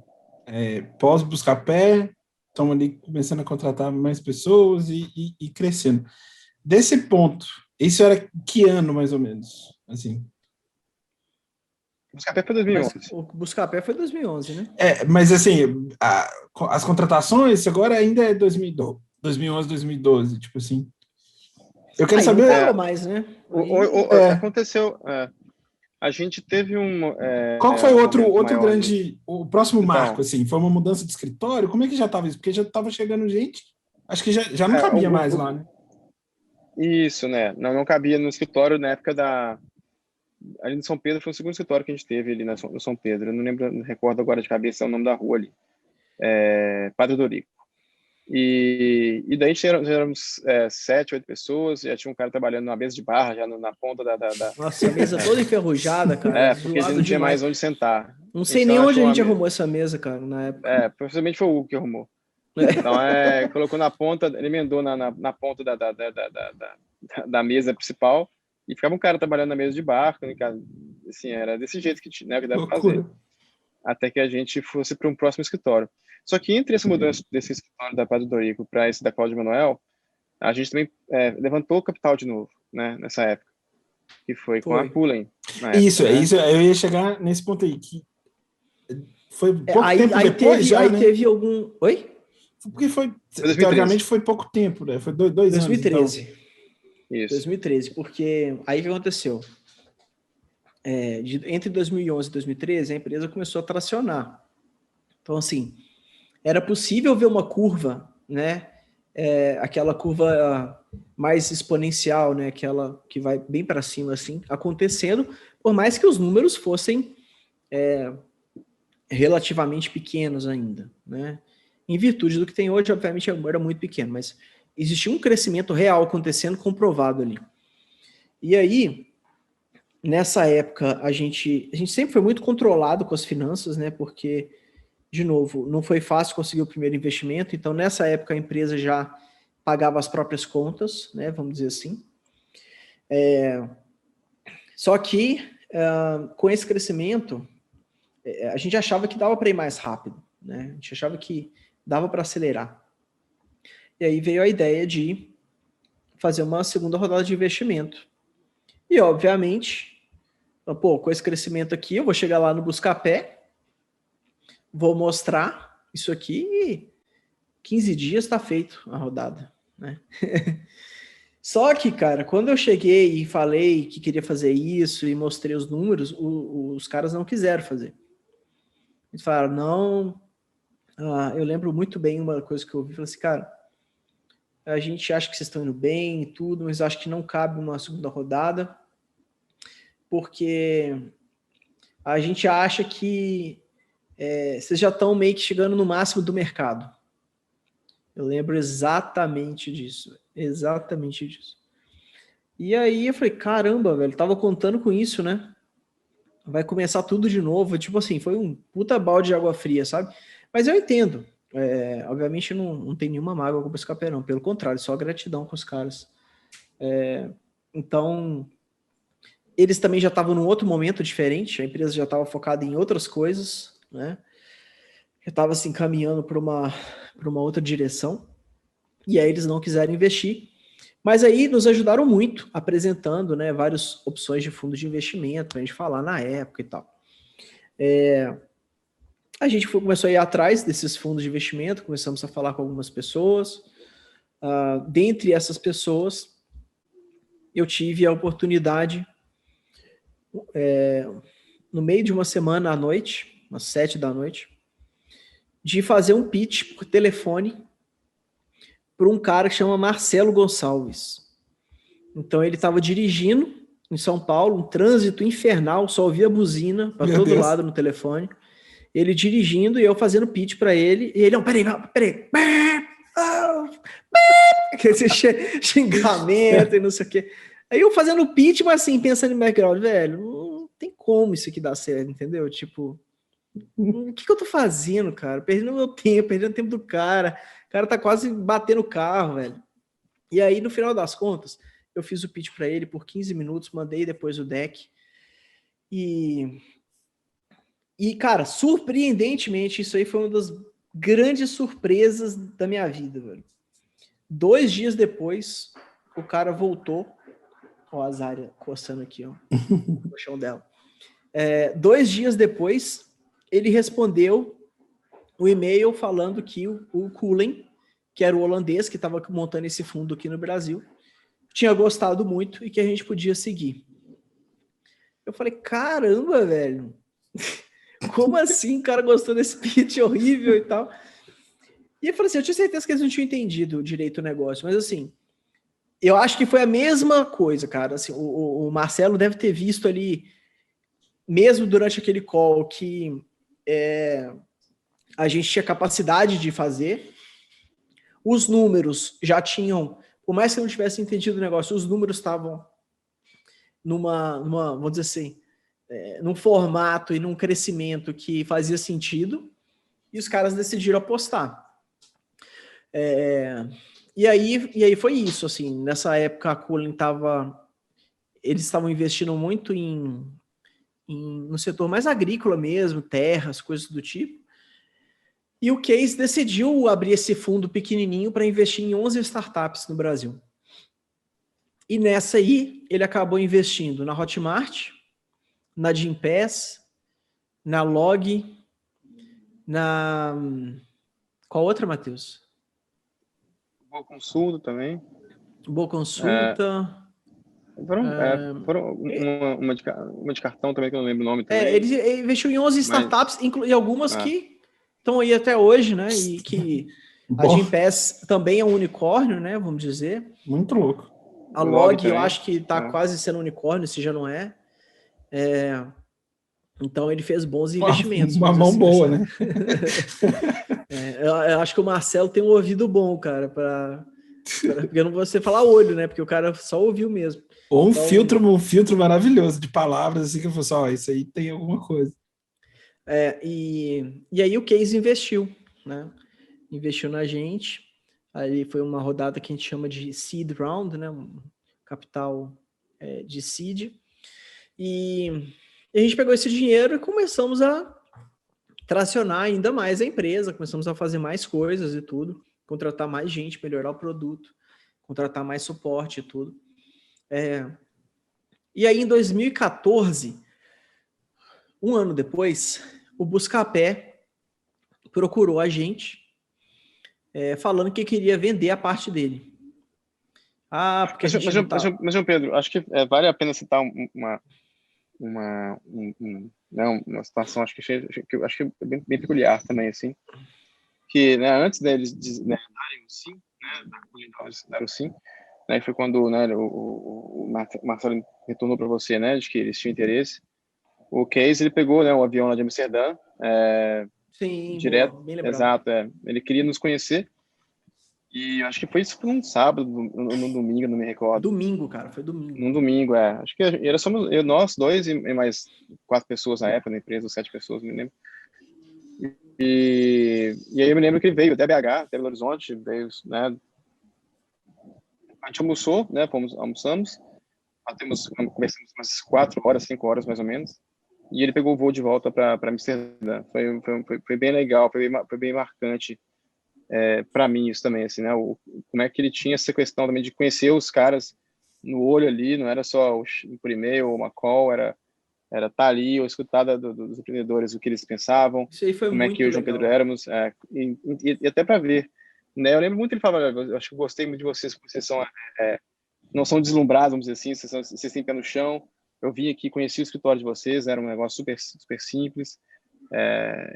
Speaker 1: pós Buscapé, estamos ali começando a contratar mais pessoas e crescendo. Desse ponto, isso era que ano, mais ou menos? Assim?
Speaker 2: Buscapé foi 2011.
Speaker 3: O Buscapé foi 2011, né?
Speaker 1: Mas assim, as contratações agora ainda é 2011, 2012, tipo assim. Eu quero saber...
Speaker 3: Não parou mais, né?
Speaker 2: Aconteceu... A gente teve
Speaker 1: Qual foi o outro grande... O próximo marco, assim? Foi uma mudança de escritório? Como é que já estava isso? Porque já estava chegando gente... Acho que já não cabia mais lá, né?
Speaker 2: Isso, né? Não cabia no escritório na época ali no São Pedro, foi o segundo escritório que a gente teve ali no São Pedro. Eu não recordo agora de cabeça o nome da rua ali. Padre Dorico. E daí éramos 7, 8 pessoas, já tinha um cara trabalhando numa mesa de barra, já na ponta da...
Speaker 3: Nossa, a mesa toda enferrujada, cara.
Speaker 2: Porque a gente não tinha mais onde sentar.
Speaker 3: Não sei nem onde a gente arrumou essa mesa, cara, na época.
Speaker 2: Possivelmente foi o Hugo que arrumou. Então, colocou na ponta, ele emendou na ponta da mesa principal, e ficava um cara trabalhando na mesa de bar, assim, era desse jeito que deve fazer. Até que a gente fosse para um próximo escritório. Só que entre essa mudança desse escritório da Padre Dorico para esse da Cláudio Manuel, a gente também levantou o capital de novo, né, nessa época, que foi com a Cullen.
Speaker 1: Isso, eu ia chegar nesse ponto aí, que foi pouco tempo depois
Speaker 3: aí teve algum... Oi?
Speaker 1: Porque teoricamente foi pouco tempo, né? Foi 2 anos.
Speaker 3: 2013. Então.
Speaker 2: Isso.
Speaker 3: 2013, porque aí o que aconteceu? Entre 2011 e 2013, a empresa começou a tracionar. Então, assim, era possível ver uma curva, né, aquela curva mais exponencial, né? Aquela que vai bem para cima, assim, acontecendo, por mais que os números fossem relativamente pequenos ainda, né? Em virtude do que tem hoje, obviamente, era muito pequeno, mas existia um crescimento real acontecendo, comprovado ali. E aí, nessa época, a gente sempre foi muito controlado com as finanças, né? Porque, de novo, não foi fácil conseguir o primeiro investimento, então nessa época a empresa já pagava as próprias contas, né? Vamos dizer assim. Só que, com esse crescimento, a gente achava que dava para ir mais rápido, né? A gente achava que dava para acelerar. E aí veio a ideia de fazer uma segunda rodada de investimento. E, obviamente, com esse crescimento aqui, eu vou chegar lá no Buscapé, vou mostrar isso aqui e 15 dias está feito a rodada, né? Só que, cara, quando eu cheguei e falei que queria fazer isso e mostrei os números, os caras não quiseram fazer. Eles falaram, não... eu lembro muito bem uma coisa que eu ouvi, falei assim, cara, a gente acha que vocês estão indo bem e tudo, mas acho que não cabe uma segunda rodada, porque a gente acha que vocês já estão meio que chegando no máximo do mercado. Eu lembro exatamente disso. Exatamente disso. E aí eu falei, caramba, velho, tava contando com isso, né? Vai começar tudo de novo. Tipo assim, foi um puta balde de água fria, sabe? Mas eu entendo. Obviamente não tem nenhuma mágoa com o Buscapé, não. Pelo contrário, só gratidão com os caras. Então, eles também já estavam num outro momento diferente. A empresa já estava focada em outras coisas, né? Já estava se encaminhando para uma outra direção. E aí eles não quiseram investir. Mas aí nos ajudaram muito, apresentando, né, várias opções de fundos de investimento para a gente falar na época e tal. A gente começou a ir atrás desses fundos de investimento, começamos a falar com algumas pessoas. Dentre essas pessoas, eu tive a oportunidade, no meio de uma semana à noite, às 7 da noite, de fazer um pitch por telefone para um cara que chama Marcelo Gonçalves. Então ele estava dirigindo em São Paulo, um trânsito infernal, só ouvia buzina para todo lado no telefone. Ele dirigindo e eu fazendo pitch para ele. E ele, não, peraí. Esse xingamento e não sei o quê. Aí eu fazendo pitch, mas assim, pensando em background, velho, não tem como isso aqui dar certo, entendeu? Tipo, o que eu tô fazendo, cara? Perdendo meu tempo, perdendo o tempo do cara. O cara tá quase batendo o carro, velho. E aí, no final das contas, eu fiz o pitch para ele por 15 minutos, mandei depois o deck. E, cara, surpreendentemente, isso aí foi uma das grandes surpresas da minha vida, velho. 2 dias depois, o cara voltou. Ó, a Zária coçando aqui, ó, no chão dela. 2 dias depois, ele respondeu o e-mail falando que o Cullen, que era o holandês que estava montando esse fundo aqui no Brasil, tinha gostado muito e que a gente podia seguir. Eu falei, caramba, velho, como assim o cara gostou desse pitch horrível e tal? E eu falei assim, eu tinha certeza que eles não tinham entendido direito o negócio, mas assim, eu acho que foi a mesma coisa, cara. Assim, o Marcelo deve ter visto ali, mesmo durante aquele call, que a gente tinha capacidade de fazer. Os números já tinham, por mais que eu não tivesse entendido o negócio, os números estavam numa vamos dizer assim, num formato e num crescimento que fazia sentido, e os caras decidiram apostar. E aí foi isso, assim, nessa época a Cullen eles estavam investindo muito no setor mais agrícola mesmo, terras, coisas do tipo, e o Case decidiu abrir esse fundo pequenininho para investir em 11 startups no Brasil. E nessa aí, ele acabou investindo na Hotmart, na Gympass, na Log, qual outra, Matheus?
Speaker 2: Boa Consulta também.
Speaker 3: Boa Consulta.
Speaker 2: Foram uma de cartão também, que eu não lembro o nome também.
Speaker 3: Ele investiu em 11 startups, e algumas que estão aí até hoje, né? E que A Gympass também é um unicórnio, né? Vamos dizer.
Speaker 1: Muito louco.
Speaker 3: A Log eu acho que está quase sendo unicórnio, se já não é. Então ele fez bons investimentos.
Speaker 1: Uma mão
Speaker 3: assim,
Speaker 1: boa, né?
Speaker 3: Eu acho que o Marcelo tem um ouvido bom, cara, porque não vou você falar olho, né? Porque o cara só ouviu mesmo.
Speaker 1: Ou um filtro maravilhoso de palavras, assim, que eu falei assim, isso aí tem alguma coisa.
Speaker 3: E aí o Case investiu, né? Investiu na gente. Aí foi uma rodada que a gente chama de seed round, né? Um capital de seed. E a gente pegou esse dinheiro e começamos a tracionar ainda mais a empresa, começamos a fazer mais coisas e tudo, contratar mais gente, melhorar o produto, contratar mais suporte e tudo. E aí, em 2014, um ano depois, o Buscapé procurou a gente, falando que queria vender a parte dele. Porque a gente
Speaker 2: mas, João Pedro, acho que vale a pena citar uma situação, acho que é bem peculiar também, assim, que, né, antes deles darem o sim, né, dar o sim, né, foi quando, né, o Marcelo retornou para você, né, de que eles tinham interesse. O Case, ele pegou, né, o avião lá de Amsterdã,
Speaker 3: sim,
Speaker 2: direto,
Speaker 3: boa, bem lembrado.
Speaker 2: Exato, ele queria nos conhecer, e acho que foi isso num sábado, no domingo, não me recordo.
Speaker 3: Domingo, cara, foi domingo.
Speaker 2: Num domingo, acho que nós dois e mais 4 pessoas na época na empresa, 7 pessoas, não me lembro. E aí eu me lembro que ele veio até BH, até Belo Horizonte, veio, né? A gente almoçou, né? Almoçamos, conversamos umas 4 horas, 5 horas mais ou menos. E ele pegou o voo de volta para Amsterdã. Foi bem legal, foi bem marcante para mim isso também, assim, né? Como é que ele tinha essa questão também de conhecer os caras no olho ali, não era só por e-mail ou uma call, era estar ali ou escutar dos empreendedores o que eles pensavam,
Speaker 3: isso aí foi
Speaker 2: como
Speaker 3: muito
Speaker 2: é que eu e o João Pedro éramos, e até para ver, né? Eu lembro muito ele falava, eu acho que eu gostei muito de vocês, porque vocês não são deslumbrados, vamos dizer assim, vocês têm pé no chão. Eu vim aqui, conheci o escritório de vocês, era um negócio super, super simples.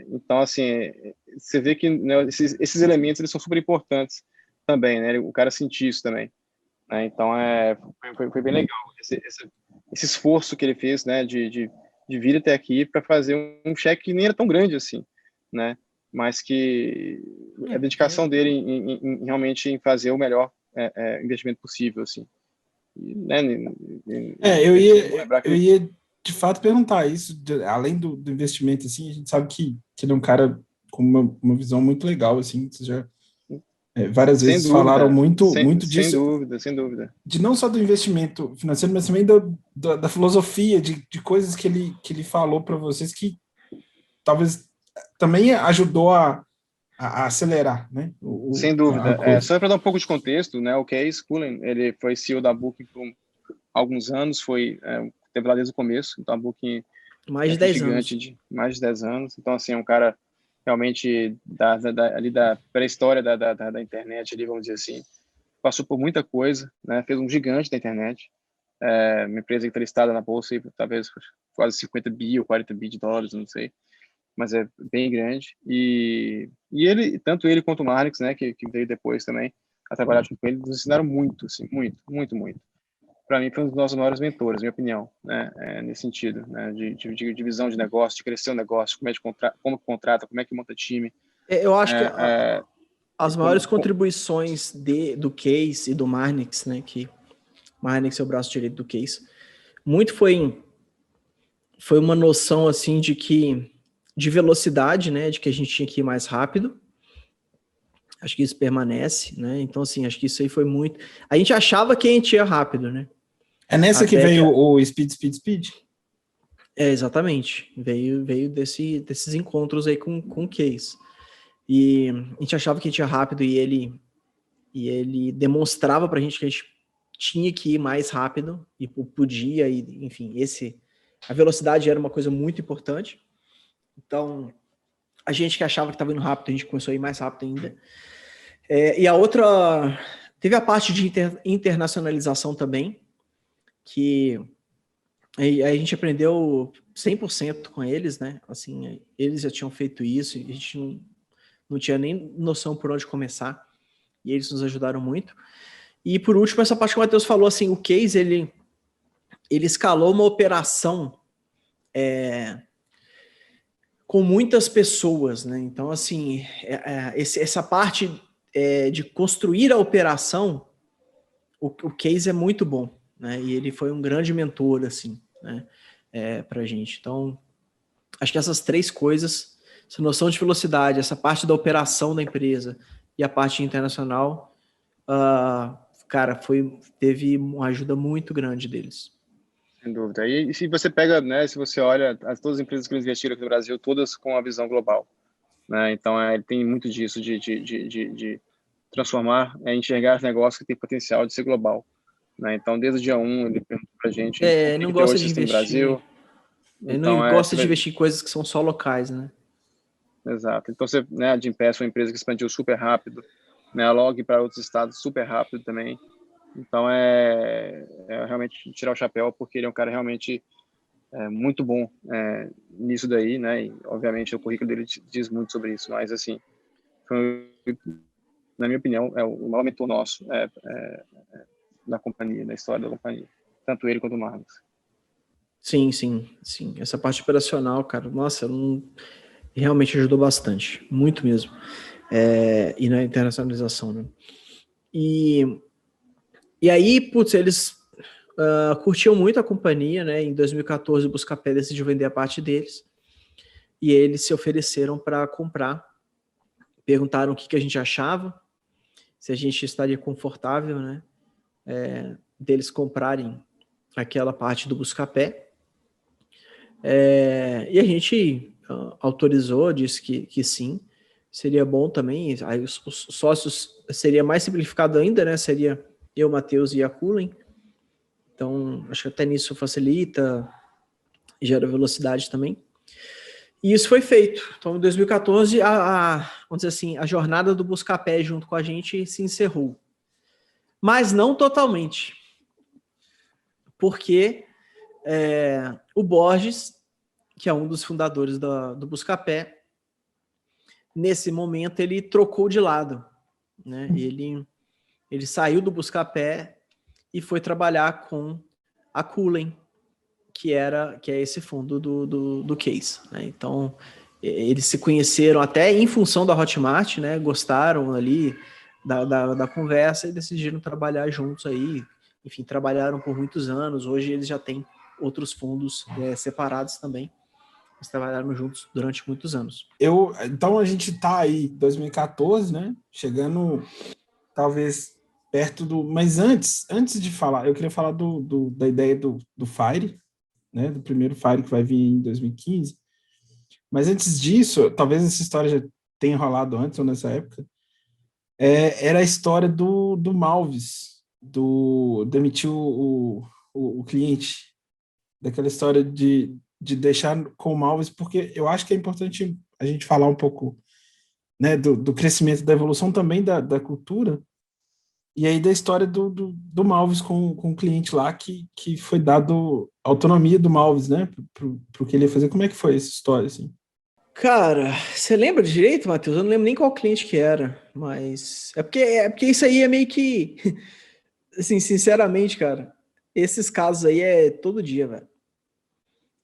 Speaker 2: Então, assim, você vê que, né, esses elementos eles são super importantes também, né? O cara sentir isso também. Né? Então, foi bem legal esse esforço que ele fez, né, de vir até aqui para fazer um cheque que nem era tão grande assim, né? Mas que a dedicação dele em realmente em fazer o melhor investimento possível, assim. E, né,
Speaker 1: eu ia de fato perguntar isso, além do investimento, assim, a gente sabe que ele é um cara com uma visão muito legal, assim, você já várias vezes falaram muito disso.
Speaker 2: Sem dúvida.
Speaker 1: De não só do investimento financeiro, mas também da filosofia, de coisas que ele falou para vocês que talvez também ajudou a acelerar, né?
Speaker 2: Sem dúvida. Só para dar um pouco de contexto, né? O Case Cullen, ele foi CEO da Booking por alguns anos, teve lá desde o começo, então a Booking
Speaker 3: mais de 10
Speaker 2: gigante
Speaker 3: anos.
Speaker 2: de mais de 10 anos. Então, assim, é um cara realmente ali da pré-história da internet, ali, vamos dizer assim, passou por muita coisa, né? Fez um gigante da internet, uma empresa que está listada na bolsa, talvez quase 50 bi ou 40 bi de dólares, não sei, mas é bem grande. E tanto ele quanto o Marnix, né, que veio depois também a trabalhar junto com ele, nos ensinaram muito, assim, muito, muito, muito. Para mim, foi um dos nossos maiores mentores, minha opinião, né, nesse sentido, né, de visão de negócio, de crescer um negócio, como contrata, como é que monta time.
Speaker 3: Eu acho que as maiores contribuições do Case e do Marnix, né, que Marnix é o braço direito do Case, muito foi uma noção, assim, de velocidade, né, de que a gente tinha que ir mais rápido. Acho que isso permanece, né? Então, assim, acho que isso aí foi muito... A gente achava que a gente ia rápido, né?
Speaker 1: É nessa que veio o Speed?
Speaker 3: Exatamente. Veio desses encontros aí com o Case. E a gente achava que a gente ia rápido e ele demonstrava pra gente que a gente tinha que ir mais rápido e podia, e enfim, a velocidade era uma coisa muito importante. Então, a gente que achava que estava indo rápido, a gente começou a ir mais rápido ainda. E a outra... Teve a parte de internacionalização também, que a gente aprendeu 100% com eles, né? Assim, eles já tinham feito isso, e a gente não tinha nem noção por onde começar, e eles nos ajudaram muito. E por último, essa parte que o Matheus falou, assim, o Case, ele escalou uma operação com muitas pessoas, né? Então, assim, essa parte de construir a operação, o Case é muito bom, né? E ele foi um grande mentor, assim, né? Pra gente. Então, acho que essas três coisas, essa noção de velocidade, essa parte da operação da empresa e a parte internacional, cara, teve uma ajuda muito grande deles.
Speaker 2: Sem dúvida. E se você pega, né, se você olha todas as empresas que eles investiram aqui no Brasil, todas com a visão global, né? Então, ele tem muito disso de transformar, enxergar negócios que têm potencial de ser global, né? Então, desde o dia 1, ele perguntou pra gente o
Speaker 3: Não
Speaker 2: que
Speaker 3: gosta
Speaker 2: hoje
Speaker 3: de
Speaker 2: vocês têm no
Speaker 3: investir.
Speaker 2: Brasil.
Speaker 3: Ele
Speaker 2: Então,
Speaker 3: não gosta de investir em coisas que são só locais, né?
Speaker 2: Exato. Então, né, a Gympass foi uma empresa que expandiu super rápido, né? A Log para outros estados super rápido também. Então, realmente tirar o chapéu, porque ele é um cara realmente muito bom nisso daí, né? E, obviamente, o currículo dele diz muito sobre isso, mas, assim, na minha opinião, é o maior mentor nosso da companhia, da história da companhia. Tanto ele quanto o Marcos.
Speaker 3: Sim. Essa parte operacional, cara, nossa, realmente ajudou bastante, muito mesmo. E na internacionalização, né? E aí, putz, eles curtiam muito a companhia, né? Em 2014, o Buscapé decidiu vender a parte deles. E eles se ofereceram para comprar. Perguntaram o que a gente achava, se a gente estaria confortável, né? Deles comprarem aquela parte do Buscapé. E a gente autorizou, disse que sim, seria bom também. Aí os sócios seria mais simplificado ainda, né? Seria eu, Matheus e a Cullen. Então, acho que até nisso facilita, gera velocidade também. E isso foi feito. Então, em 2014, vamos dizer assim, a jornada do Buscapé junto com a gente se encerrou. Mas não totalmente. Porque o Borges, que é um dos fundadores do Buscapé, nesse momento ele trocou de lado, né? Ele saiu do Buscapé e foi trabalhar com a Cullen, que é esse fundo do Case, né? Então, eles se conheceram até em função da Hotmart, né? Gostaram ali da conversa e decidiram trabalhar juntos aí. Enfim, trabalharam por muitos anos. Hoje eles já têm outros fundos separados também. Eles trabalharam juntos durante muitos anos.
Speaker 1: Então a gente tá aí, 2014, né? Chegando talvez perto do... Mas antes de falar, eu queria falar da ideia do Fire, né? Do primeiro Fire que vai vir em 2015. Mas antes disso, talvez essa história já tenha rolado antes ou nessa época, era a história do Malves, demitir o cliente, daquela história de deixar com o Malves, porque eu acho que é importante a gente falar um pouco, né, do crescimento, da evolução também da cultura, e aí da história do Malves com o cliente lá, que foi dado autonomia do Malves, né, pro que ele ia fazer. Como é que foi essa história, assim?
Speaker 3: Cara, você lembra de direito, Matheus? Eu não lembro nem qual cliente que era, mas é porque isso aí é meio que, assim, sinceramente, cara, esses casos aí é todo dia, velho.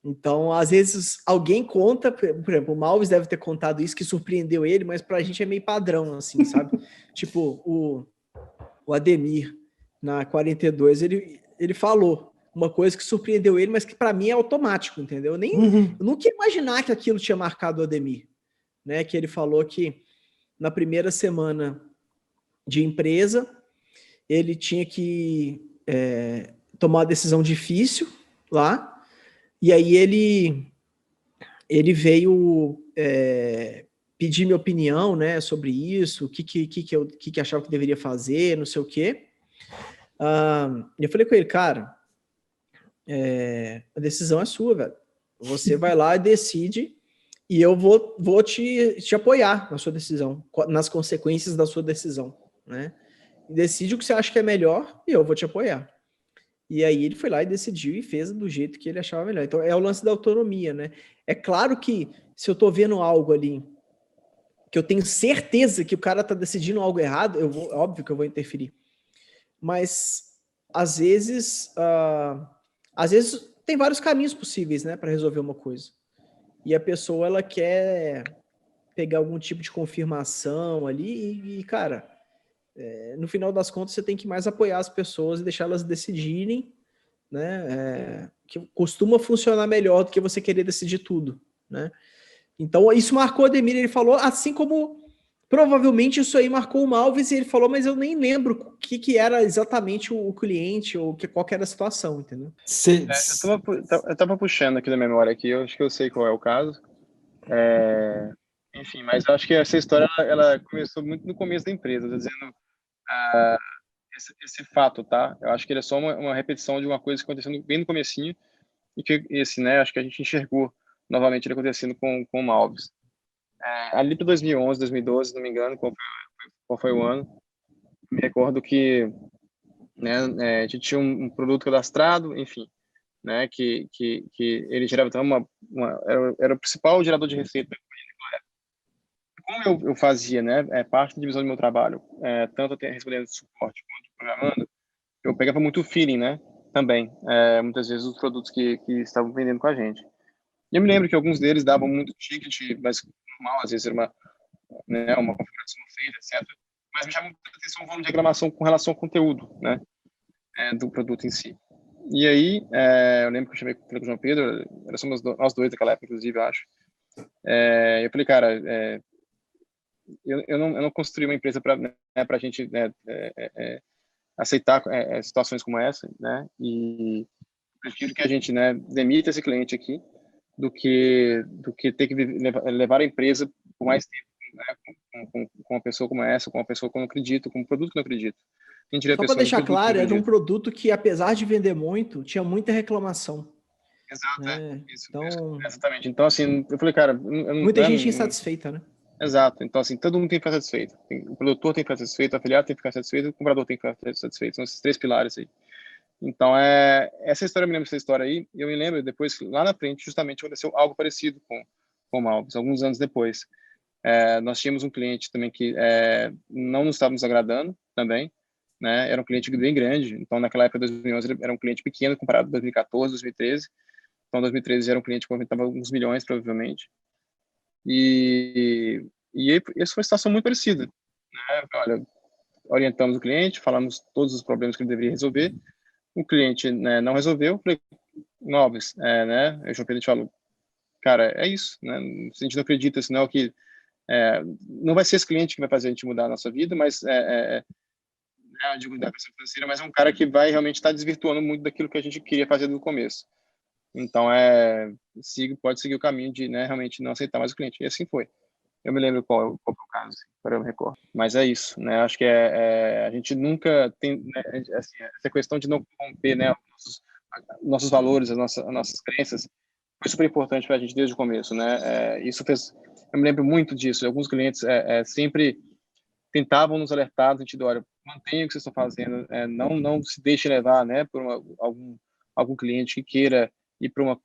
Speaker 3: Então, às vezes, alguém conta, por exemplo, o Malves deve ter contado isso que surpreendeu ele, mas pra gente é meio padrão, assim, sabe? Tipo, o Ademir, na 42, ele falou uma coisa que surpreendeu ele, mas que pra mim é automático, entendeu? Eu nunca ia imaginar que aquilo tinha marcado o Ademir, né? Que ele falou que na primeira semana de empresa, ele tinha que tomar uma decisão difícil lá, e aí ele veio pedir minha opinião, né, sobre isso, o que achava que deveria fazer, não sei o quê. Eu falei com ele, cara, a decisão é sua, velho. Você vai lá e decide, e eu vou te apoiar na sua decisão, nas consequências da sua decisão, né? Decide o que você acha que é melhor e eu vou te apoiar. E aí ele foi lá e decidiu e fez do jeito que ele achava melhor. Então é o lance da autonomia, né? É claro que se eu tô vendo algo ali que eu tenho certeza que o cara tá decidindo algo errado, óbvio que eu vou interferir. Mas às vezes tem vários caminhos possíveis, né, para resolver uma coisa. E a pessoa ela quer pegar algum tipo de confirmação ali e cara, no final das contas você tem que mais apoiar as pessoas e deixar elas decidirem, né? Que costuma funcionar melhor do que você querer decidir tudo, né? Então isso marcou o Ademir, ele falou, assim como provavelmente isso aí marcou o Malves, e ele falou, mas eu nem lembro o que era exatamente o cliente ou qual que era a situação, entendeu?
Speaker 2: Eu tava puxando aqui da memória aqui, eu acho que eu sei qual é o caso. Enfim, mas eu acho que essa história ela começou muito no começo da empresa, dizendo esse fato, tá? Eu acho que ele é só uma repetição de uma coisa que aconteceu bem no comecinho e que né, acho que a gente enxergou novamente ele acontecendo com o Malves. Ali para 2011, 2012, se não me engano, qual foi o ano, me recordo que né, a gente tinha um produto cadastrado, enfim, né, que ele gerava era o principal gerador de receita. Como eu fazia, né, parte da divisão do meu trabalho, tanto respondendo suporte quanto programando, eu pegava muito feeling, né, também, muitas vezes os produtos que estavam vendendo com a gente. E eu me lembro que alguns deles davam muito ticket, mas normal, às vezes era uma configuração feita, etc. Mas me chamou muita atenção o volume de reclamação com relação ao conteúdo, né, do produto em si. E aí, eu lembro que eu chamei com o João Pedro, somos nós dois naquela época, inclusive, eu acho. Eu falei, cara, eu não construí uma empresa para a gente aceitar situações como essa, né? E prefiro que a gente demita esse cliente aqui do que ter que levar a empresa por mais tempo, né? Com uma pessoa como essa, com uma pessoa que eu não acredito, com um produto que eu não acredito.
Speaker 3: Só para deixar claro, era um produto que, apesar de vender muito, tinha muita reclamação.
Speaker 2: Exato,
Speaker 3: né?
Speaker 2: Então, exatamente. Então, assim, eu falei, cara...
Speaker 3: muita gente insatisfeita, né?
Speaker 2: Exato. Então, assim, todo mundo tem que ficar satisfeito. O produtor tem que ficar satisfeito, o afiliado tem que ficar satisfeito, o comprador tem que ficar satisfeito. São esses três pilares aí. Então, essa história, eu me lembro dessa história aí, e eu me lembro depois, lá na frente, justamente aconteceu algo parecido com o Malves, alguns anos depois. Nós tínhamos um cliente também que não nos estava nos agradando também, né? Era um cliente bem grande, então naquela época, 2011, era um cliente pequeno comparado com 2014, 2013. Então, 2013 era um cliente que movimentava alguns milhões, provavelmente. E essa foi uma situação muito parecida, né? Olha, orientamos o cliente, falamos todos os problemas que ele deveria resolver. O cliente, né, não resolveu. Falei, Malves, né? O João Pedro falou, cara, é isso, né? Se a gente não acredita, senão que não vai ser esse cliente que vai fazer a gente mudar a nossa vida, mas eu digo da questão financeira, mas é um cara que vai realmente estar desvirtuando muito daquilo que a gente queria fazer no começo. Então, pode seguir o caminho de realmente não aceitar mais o cliente. E assim foi. Eu me lembro qual foi o caso, para eu me recordo. Mas é isso, né? Acho que a gente nunca tem assim, essa questão de não corromper, né, nossos valores, as nossas crenças, foi super importante para a gente desde o começo, né? Isso fez. Eu me lembro muito disso. Alguns clientes sempre tentavam nos alertar, no sentido, olha, mantenha o que vocês estão fazendo, não se deixe levar, né, por algum cliente que queira ir para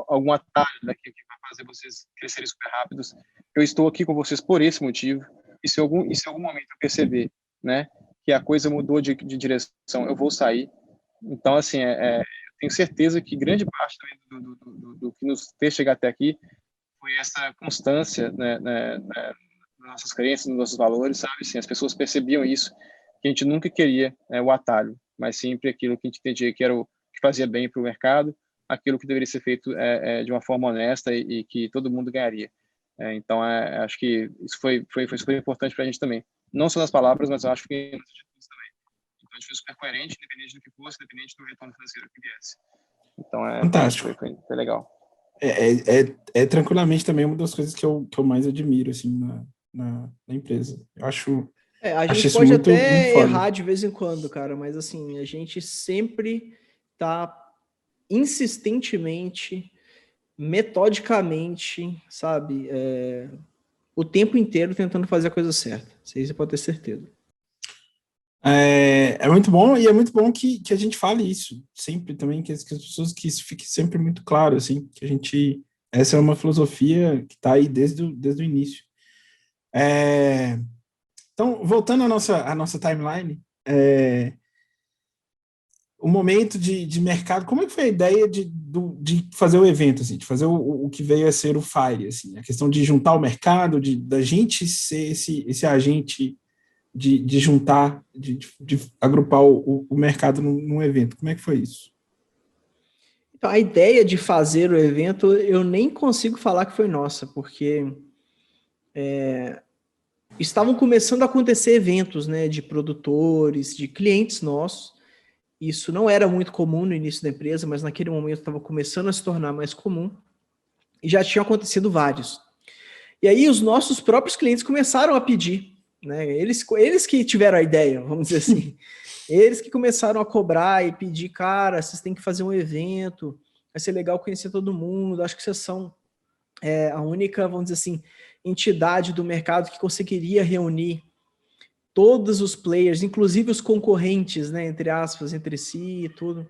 Speaker 2: algum atalho daqui que vai fazer vocês crescerem super rápidos. Eu estou aqui com vocês por esse motivo. E se algum momento eu perceber, né, que a coisa mudou de direção, eu vou sair. Então, assim, eu tenho certeza que grande parte do que nos fez chegar até aqui foi essa constância, né, nas nossas crenças, nos nossos valores, sabe? Assim, as pessoas percebiam isso, que a gente nunca queria o atalho, mas sempre aquilo que a gente entendia que era o que fazia bem para o mercado, aquilo que deveria ser feito de uma forma honesta e que todo mundo ganharia. Então, acho que isso foi super importante para a gente também. Não só nas palavras, mas eu acho que nas atitudes também. Então, a gente foi super coerente, independente do que fosse, independente do retorno financeiro que viesse. Então,
Speaker 1: fantástico.
Speaker 2: Foi legal.
Speaker 1: É tranquilamente também uma das coisas que eu mais admiro, assim, na empresa. Eu acho...
Speaker 3: a gente pode até errar de vez em quando, cara, mas assim, a gente sempre tá insistentemente, metodicamente, sabe, o tempo inteiro tentando fazer a coisa certa. Isso aí você pode ter certeza.
Speaker 1: É muito bom, e é muito bom que a gente fale isso sempre também, que as pessoas, que isso fique sempre muito claro, assim, que essa é uma filosofia que está aí desde o início. Então, voltando à nossa timeline, o momento de mercado, como é que foi a ideia de fazer o evento, assim, de fazer o que veio a ser o Fire, assim, a questão de juntar o mercado, da gente ser esse agente de juntar, de agrupar o mercado num evento. Como é que foi isso?
Speaker 3: Então, a ideia de fazer o evento, eu nem consigo falar que foi nossa, porque estavam começando a acontecer eventos, né, de produtores, de clientes nossos. Isso não era muito comum no início da empresa, mas naquele momento estava começando a se tornar mais comum. E já tinham acontecido vários. E aí os nossos próprios clientes começaram a pedir, né? Eles que tiveram a ideia, vamos dizer assim. Eles que começaram a cobrar e pedir, cara, vocês têm que fazer um evento, vai ser legal conhecer todo mundo, acho que vocês são a única, vamos dizer assim, entidade do mercado que conseguiria reunir todos os players, inclusive os concorrentes, né, entre aspas, entre si e tudo.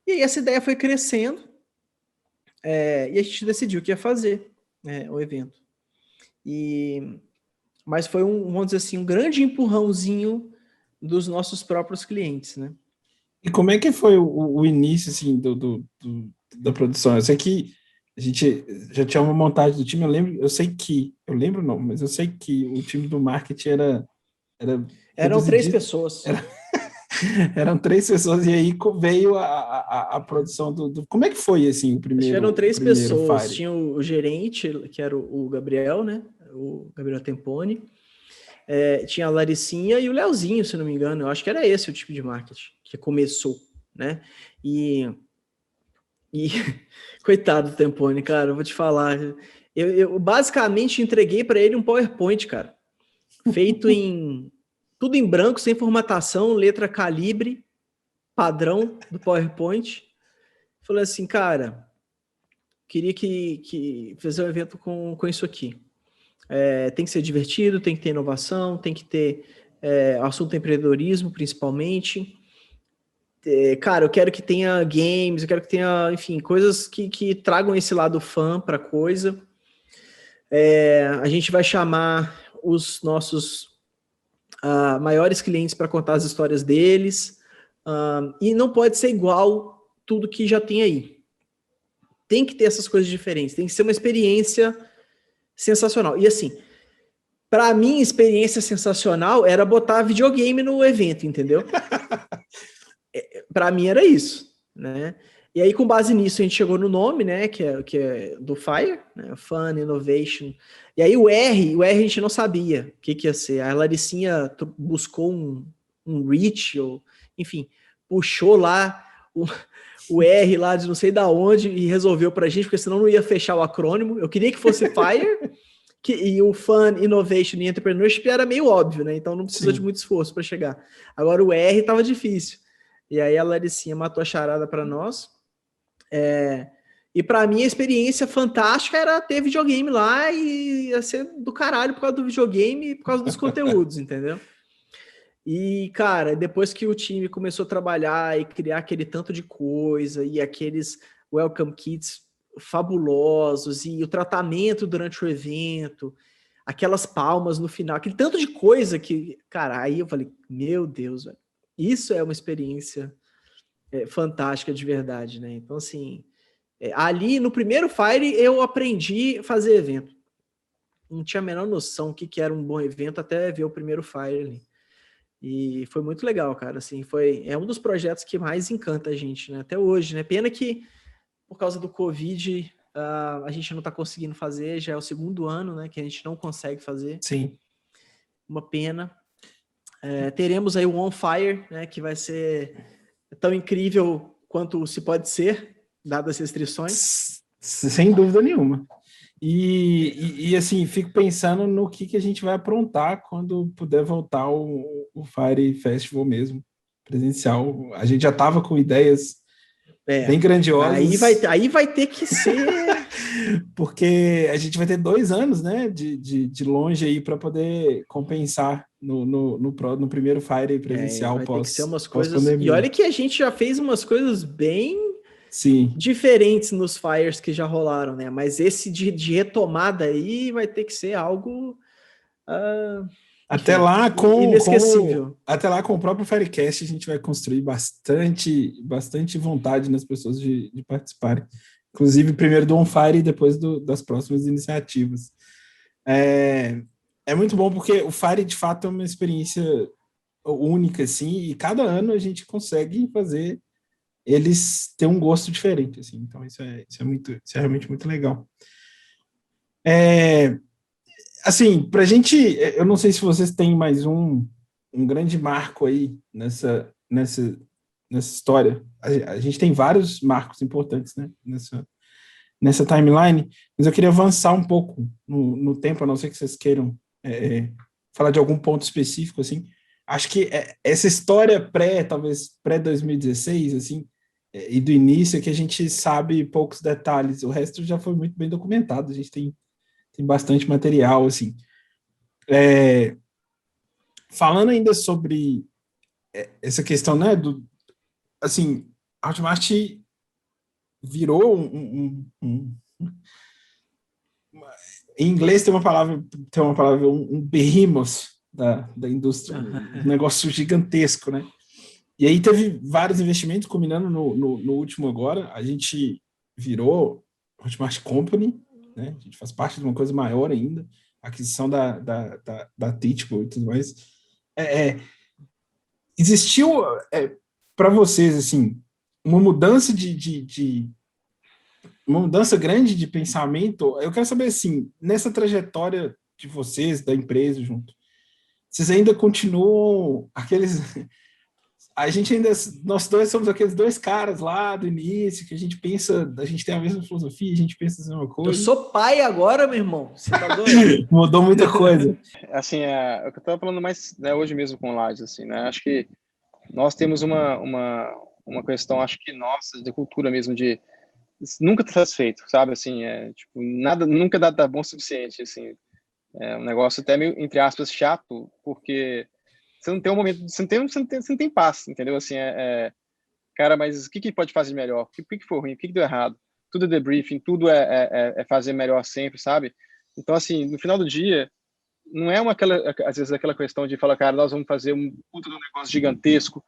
Speaker 3: E aí essa ideia foi crescendo, e a gente decidiu que ia fazer o evento. Mas foi vamos dizer assim, um grande empurrãozinho dos nossos próprios clientes, né?
Speaker 1: E como é que foi o início, assim, da produção? Eu sei que a gente já tinha uma montagem do time, mas eu sei que o time do marketing
Speaker 3: Eram 3 pessoas.
Speaker 1: Eram 3 pessoas, e aí veio a produção como é que foi, assim, o primeiro?
Speaker 3: Acho que eram 3 pessoas.
Speaker 1: Fire?
Speaker 3: Tinha o gerente, que era o Gabriel, né? O Gabriel Temponi. Tinha a Laricinha e o Leozinho, se não me engano. Eu acho que era esse o tipo de marketing que começou, né? E coitado do Temponi, cara, eu vou te falar. Eu basicamente entreguei para ele um PowerPoint, cara, feito tudo em branco, sem formatação, letra calibre, padrão do PowerPoint. Falei assim, cara, queria que fazer um evento com isso aqui. Tem que ser divertido, tem que ter inovação, tem que ter assunto empreendedorismo, principalmente. Cara, eu quero que tenha games, eu quero que tenha, enfim, coisas que tragam esse lado fã para a coisa. A gente vai chamar os nossos maiores clientes para contar as histórias deles, e não pode ser igual tudo que já tem aí. Tem que ter essas coisas diferentes, tem que ser uma experiência sensacional. E assim, para mim, experiência sensacional era botar videogame no evento, entendeu? Para mim era isso, né? E aí, com base nisso, a gente chegou no nome, né? Que é do Fire, né? Fun, Innovation. E aí o R a gente não sabia o que ia ser. A Laricinha buscou um reach, ou, enfim, puxou lá o R lá de não sei da onde e resolveu pra gente, porque senão não ia fechar o acrônimo. Eu queria que fosse Fire, e o Fun, Innovation e Entrepreneurship era meio óbvio, né? Então não precisou de muito esforço para chegar. Agora o R tava difícil. E aí a Laricinha matou a charada para nós. E para mim a experiência fantástica era ter videogame lá, e ia ser do caralho por causa do videogame e por causa dos conteúdos, entendeu? E, cara, depois que o time começou a trabalhar e criar aquele tanto de coisa e aqueles welcome kits fabulosos e o tratamento durante o evento, aquelas palmas no final, aquele tanto de coisa que, cara, aí eu falei, meu Deus, velho, isso é uma experiência fantástica de verdade, né? Então, assim, ali no primeiro Fire eu aprendi a fazer evento. Não tinha a menor noção do que era um bom evento até ver o primeiro Fire ali. E foi muito legal, cara, assim, é um dos projetos que mais encanta a gente, né? Até hoje, né? Pena que por causa do Covid, a gente não está conseguindo fazer, já é o 2º ano, né, que a gente não consegue fazer.
Speaker 1: Sim.
Speaker 3: Uma pena. Teremos aí o On Fire, né, que vai ser tão incrível quanto se pode ser, dadas as restrições.
Speaker 1: Sem dúvida nenhuma. E assim, fico pensando no que a gente vai aprontar quando puder voltar o Fire Festival mesmo, presencial. A gente já estava com ideias bem grandiosas.
Speaker 3: Aí vai ter que ser...
Speaker 1: Porque a gente vai ter 2 anos, né, de longe aí para poder compensar no primeiro Fire presencial
Speaker 3: vai ter que ser umas
Speaker 1: pós
Speaker 3: coisas... E olha que a gente já fez umas coisas bem
Speaker 1: Sim.
Speaker 3: diferentes nos Fires que já rolaram, né? Mas esse de retomada aí vai ter que ser algo
Speaker 1: Até lá
Speaker 3: inesquecível.
Speaker 1: Até lá com o próprio Firecast a gente vai construir bastante vontade nas pessoas de participarem. Inclusive primeiro do On Fire e depois das próximas iniciativas. É muito bom porque o Fire de fato é uma experiência única, assim, e cada ano a gente consegue fazer eles ter um gosto diferente, assim. Então isso é realmente muito legal. Assim, pra gente, eu não sei se vocês têm mais um grande marco aí nessa história. A gente tem vários marcos importantes, né, nessa timeline, mas eu queria avançar um pouco no tempo, a não ser que vocês queiram falar de algum ponto específico, assim. Acho que essa história talvez pré-2016, assim, e do início, é que a gente sabe poucos detalhes, o resto já foi muito bem documentado, a gente tem bastante material, assim. Falando ainda sobre essa questão, né, assim, a Hotmart virou em inglês tem uma palavra um behemoth da indústria, um negócio gigantesco, né? E aí teve vários investimentos, combinando no último agora, a gente virou Hotmart Company, né? A gente faz parte de uma coisa maior ainda, aquisição da Teachable e tudo mais. Existiu para vocês, assim, uma mudança uma mudança grande de pensamento? Eu quero saber, assim, nessa trajetória de vocês, da empresa junto, vocês ainda continuam aqueles... Nós dois somos aqueles dois caras lá do início, que a gente pensa, a gente tem a mesma filosofia, a gente pensa a mesma coisa.
Speaker 3: Eu sou pai agora, meu irmão. Você tá doido?
Speaker 1: Mudou muita coisa.
Speaker 2: Assim, o que eu estava falando mais, né, hoje mesmo com o Lages, assim, né? Acho que nós temos uma questão, acho que nossa, de cultura mesmo, de nunca estar satisfeito, sabe? Assim, tipo, nada, nunca dá bom o suficiente, assim. É um negócio até meio, entre aspas, chato, porque você não tem um momento, você não tem paz, entendeu? Assim, cara, mas o que pode fazer melhor? O que foi ruim? O que deu errado? Tudo é debriefing, tudo é fazer melhor sempre, sabe? Então, assim, no final do dia, não é às vezes aquela questão de falar, cara, nós vamos fazer um puta de um negócio gigantesco,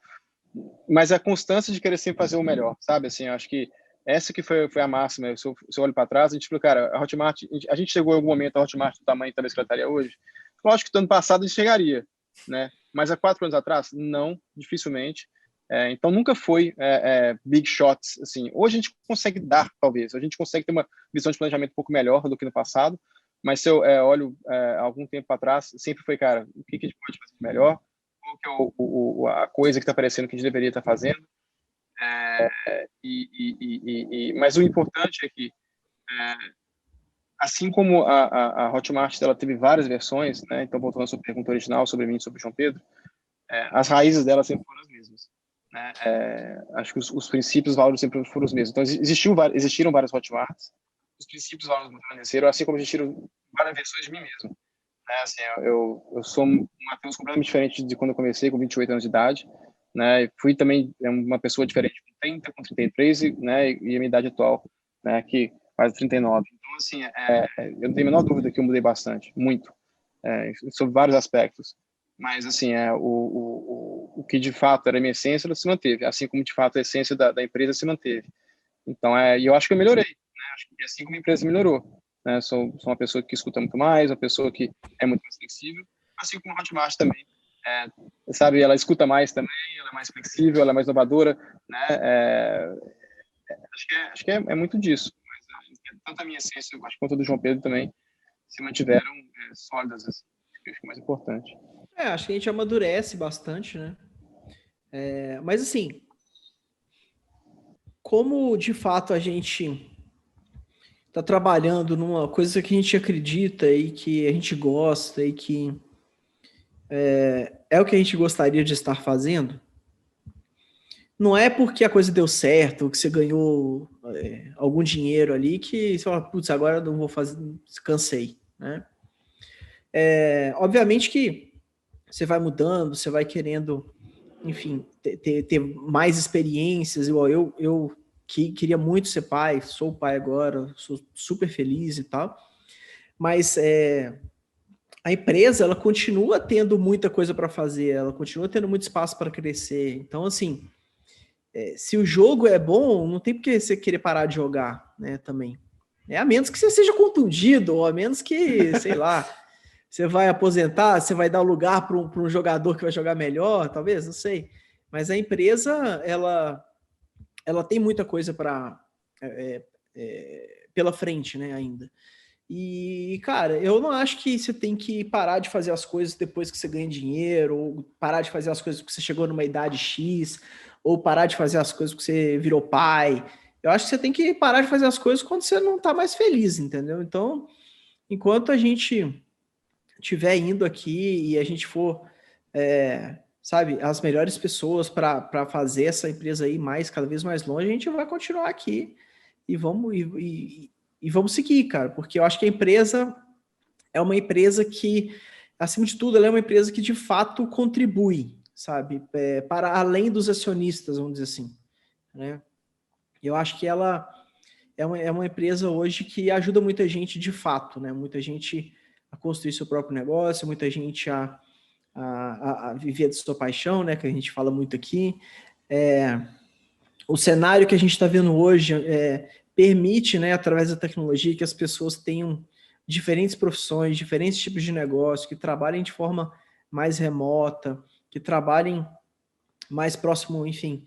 Speaker 2: mas a constância de querer sempre fazer o melhor, sabe? Assim, eu acho que essa que foi a máxima. Se eu olho para trás, a gente falou, cara, a Hotmart, a gente chegou em algum momento a Hotmart do tamanho da secretaria hoje. Lógico que no ano passado a gente chegaria, né? Mas há 4 anos atrás, não, dificilmente. Então nunca foi big shots, assim. Hoje a gente consegue dar, talvez. A gente consegue ter uma visão de planejamento um pouco melhor do que no passado. Mas se eu olho algum tempo para trás, sempre foi, cara, o que a gente pode fazer melhor? Qual que é a coisa que está parecendo que a gente deveria estar fazendo? Mas o importante é que, assim como a Hotmart ela teve várias versões, né? Então, voltando à sua pergunta original sobre mim, sobre o João Pedro, as raízes dela sempre foram as mesmas. Né? Acho que os princípios, os valores sempre foram os mesmos. Então, existiram várias Hotmarts, os princípios, os valores permaneceram, assim como existiram várias versões de mim mesmo. Assim, eu sou um Matheus completamente diferente de quando eu comecei, com 28 anos de idade. Né? Fui também uma pessoa diferente com 30, com 33, né? E a minha idade atual, né? Que faz 39. Então, assim, eu não tenho a menor dúvida que eu mudei bastante, muito, sobre vários aspectos. Mas, assim, o que de fato era a minha essência, ela se manteve, assim como de fato a essência da empresa se manteve. Então, e eu acho que eu melhorei, né? Acho que assim como a empresa melhorou. Né? Sou uma pessoa que escuta muito mais, uma pessoa que é muito mais flexível, assim como a Hotmart também. Sabe, ela escuta mais também, ela é mais flexível, ela é mais inovadora, né? Acho que é muito disso. Mas tanto a minha essência, eu acho, quanto a do João Pedro também se mantiveram sólidas, assim, que eu acho que é mais importante.
Speaker 3: Acho que a gente amadurece bastante, né? Mas assim, como de fato a gente está trabalhando numa coisa que a gente acredita e que a gente gosta e que é o que a gente gostaria de estar fazendo, não é porque a coisa deu certo, que você ganhou algum dinheiro ali, que você fala, putz, agora eu não vou fazer, cansei, né? Obviamente que você vai mudando, você vai querendo, enfim, ter mais experiências. Eu que queria muito ser pai, sou pai agora, sou super feliz e tal, mas a empresa, ela continua tendo muita coisa para fazer, ela continua tendo muito espaço para crescer. Então, assim, se o jogo é bom, não tem por que você querer parar de jogar, né, também. A menos que você seja contundido, ou a menos que, sei lá, você vai aposentar, você vai dar o lugar para um jogador que vai jogar melhor, talvez, não sei. Mas a empresa, ela tem muita coisa pela frente, né, ainda. E, cara, eu não acho que você tem que parar de fazer as coisas depois que você ganha dinheiro, ou parar de fazer as coisas porque você chegou numa idade X, ou parar de fazer as coisas porque você virou pai. Eu acho que você tem que parar de fazer as coisas quando você não tá mais feliz, entendeu? Então, enquanto a gente estiver indo aqui e a gente for, sabe, as melhores pessoas para fazer essa empresa aí cada vez mais longe, a gente vai continuar aqui e vamos seguir, cara, porque eu acho que a empresa é uma empresa que, acima de tudo, ela é uma empresa que de fato contribui, sabe, para além dos acionistas, vamos dizer assim, né? Eu acho que ela é uma empresa hoje que ajuda muita gente de fato, né? Muita gente a construir seu próprio negócio, muita gente a viver de sua paixão, né? Que a gente fala muito aqui. O cenário que a gente está vendo hoje permite, né, através da tecnologia, que as pessoas tenham diferentes profissões, diferentes tipos de negócio, que trabalhem de forma mais remota, que trabalhem mais próximo, enfim,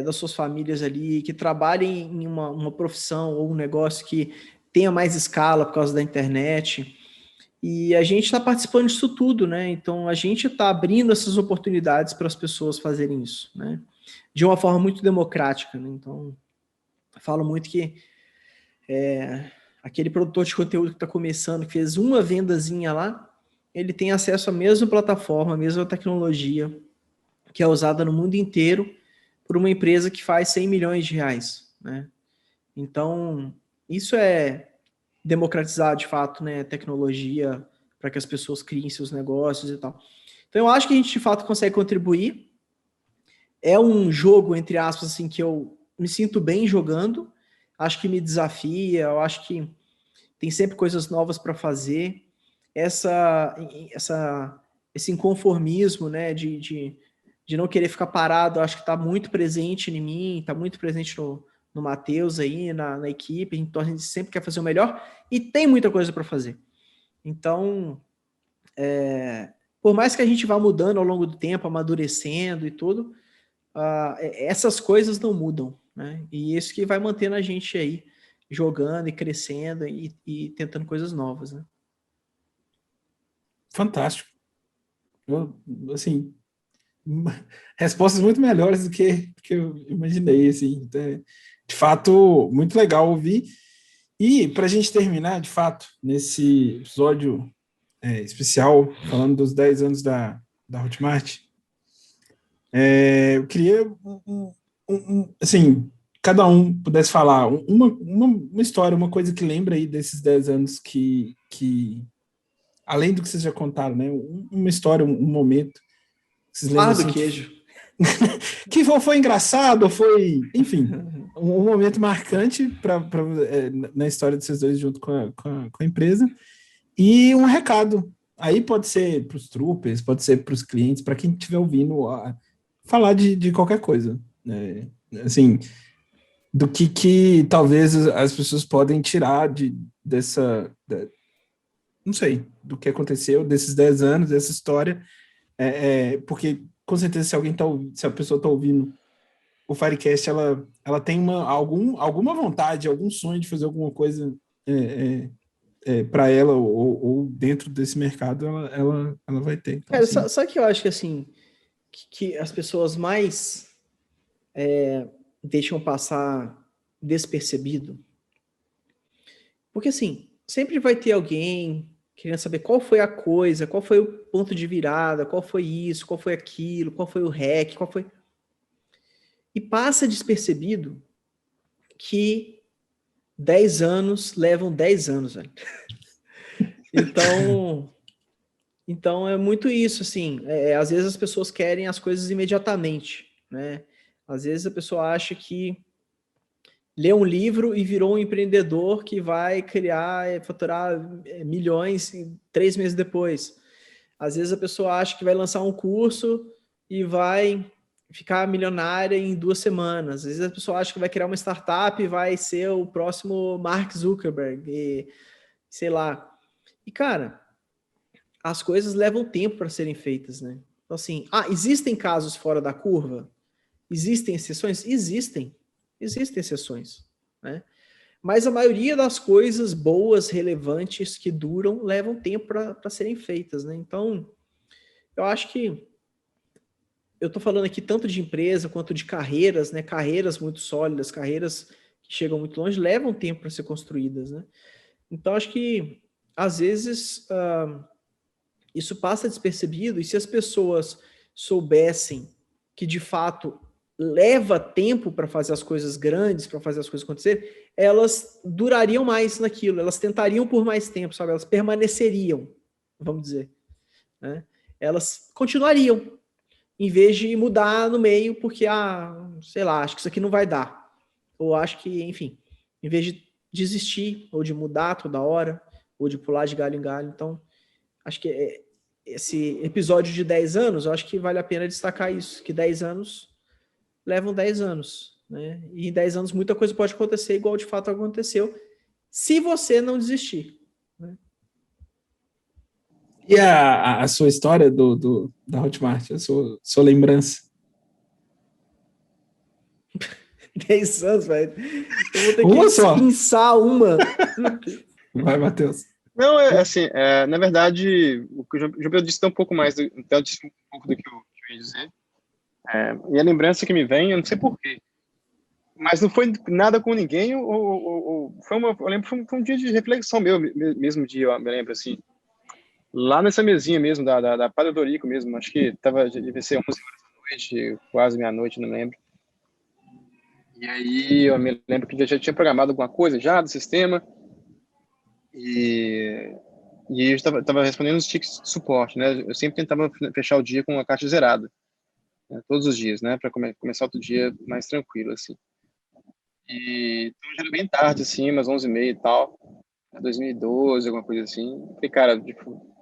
Speaker 3: das suas famílias ali, que trabalhem em uma profissão ou um negócio que tenha mais escala por causa da internet. E a gente está participando disso tudo, né? Então a gente está abrindo essas oportunidades para as pessoas fazerem isso, né? De uma forma muito democrática, né? Então, eu falo muito que aquele produtor de conteúdo que está começando, que fez uma vendazinha lá, ele tem acesso à mesma plataforma, à mesma tecnologia que é usada no mundo inteiro por uma empresa que faz 100 milhões de reais, né? Então, isso é democratizar, de fato, né, tecnologia para que as pessoas criem seus negócios e tal. Então, eu acho que a gente, de fato, consegue contribuir. É um jogo, entre aspas, assim, que eu me sinto bem jogando, acho que me desafia, eu acho que tem sempre coisas novas para fazer. Esse inconformismo, né, de não querer ficar parado, acho que está muito presente em mim, está muito presente no Matheus aí, na equipe, então a gente sempre quer fazer o melhor e tem muita coisa para fazer. Então, por mais que a gente vá mudando ao longo do tempo, amadurecendo e tudo, essas coisas não mudam, né? E isso que vai mantendo a gente aí jogando e crescendo e tentando coisas novas, né?
Speaker 1: Fantástico. Assim, respostas muito melhores do que eu imaginei, assim. De fato, muito legal ouvir. E para a gente terminar, de fato, nesse episódio especial, falando dos 10 anos da Hotmart, eu queria, assim, cada um pudesse falar uma história, uma coisa que lembra aí desses 10 anos que além do que vocês já contaram, né? Uma história, um momento. Vocês lembram assim,
Speaker 3: do queijo.
Speaker 1: Que foi engraçado, foi, enfim, um momento marcante na história de vocês dois junto com a empresa. E um recado. Aí pode ser para os troopers, pode ser para os clientes, para quem estiver ouvindo falar de qualquer coisa. Né? Assim, do que talvez as pessoas podem tirar não sei, do que aconteceu, desses 10 anos, dessa história, porque com certeza se a pessoa está ouvindo o Firecast, ela tem alguma vontade, algum sonho de fazer alguma coisa para ela ou dentro desse mercado, ela vai ter. Então,
Speaker 3: Cara,
Speaker 1: assim,
Speaker 3: só que eu acho que assim, que as pessoas mais deixam passar despercebido, porque assim, sempre vai ter alguém querendo saber qual foi a coisa, qual foi o ponto de virada, qual foi isso, qual foi aquilo, qual foi o hack, qual foi... E passa despercebido que 10 anos levam 10 anos, velho. Então é muito isso, assim, às vezes as pessoas querem as coisas imediatamente, né? Às vezes a pessoa acha que leu um livro e virou um empreendedor que vai faturar milhões 3 meses depois. Às vezes a pessoa acha que vai lançar um curso e vai ficar milionária em 2 semanas. Às vezes a pessoa acha que vai criar uma startup e vai ser o próximo Mark Zuckerberg, e sei lá. E, cara, as coisas levam tempo para serem feitas, né? Então, assim, existem casos fora da curva? Existem exceções? Existem. Existem exceções, né? Mas a maioria das coisas boas, relevantes, que duram, levam tempo para serem feitas, né? Então, eu acho que eu estou falando aqui tanto de empresa quanto de carreiras, né? Carreiras muito sólidas, carreiras que chegam muito longe, levam tempo para ser construídas, né? Então, acho que, às vezes, isso passa despercebido, e se as pessoas soubessem que, de fato, leva tempo para fazer as coisas grandes, para fazer as coisas acontecer, elas durariam mais naquilo, elas tentariam por mais tempo, sabe? Elas permaneceriam, vamos dizer, né? Elas continuariam, em vez de mudar no meio, porque, sei lá, acho que isso aqui não vai dar. Ou acho que, enfim, em vez de desistir, ou de mudar toda hora, ou de pular de galho em galho. Então, acho que esse episódio de 10 anos, eu acho que vale a pena destacar isso, que 10 anos levam 10 anos, né? E em 10 anos muita coisa pode acontecer, igual de fato aconteceu, se você não desistir, né?
Speaker 1: E a sua história da Hotmart, a sua lembrança?
Speaker 3: 10 anos, velho. Eu vou ter
Speaker 1: Uma
Speaker 3: que
Speaker 1: só.
Speaker 3: pensar uma.
Speaker 1: Vai, Matheus.
Speaker 2: Não, assim, na verdade, o que o João Pedro disse tá um pouco mais, então disse um pouco do que eu ia dizer. E a lembrança que me vem, eu não sei porquê, mas não foi nada com ninguém, eu lembro que foi um dia de reflexão mesmo dia, eu me lembro, assim, lá nessa mesinha mesmo, da Padre Dorico mesmo, acho que devia ser 11 horas da noite, quase meia-noite, não lembro. E aí eu me lembro que já tinha programado alguma coisa já do sistema, e eu estava respondendo os tickets de suporte, né? Eu sempre tentava fechar o dia com a caixa zerada, né? Todos os dias, né? Para começar outro dia mais tranquilo, assim. E então já era bem tarde, assim, umas 11h30 e tal, 2012, alguma coisa assim. Falei, cara, tipo,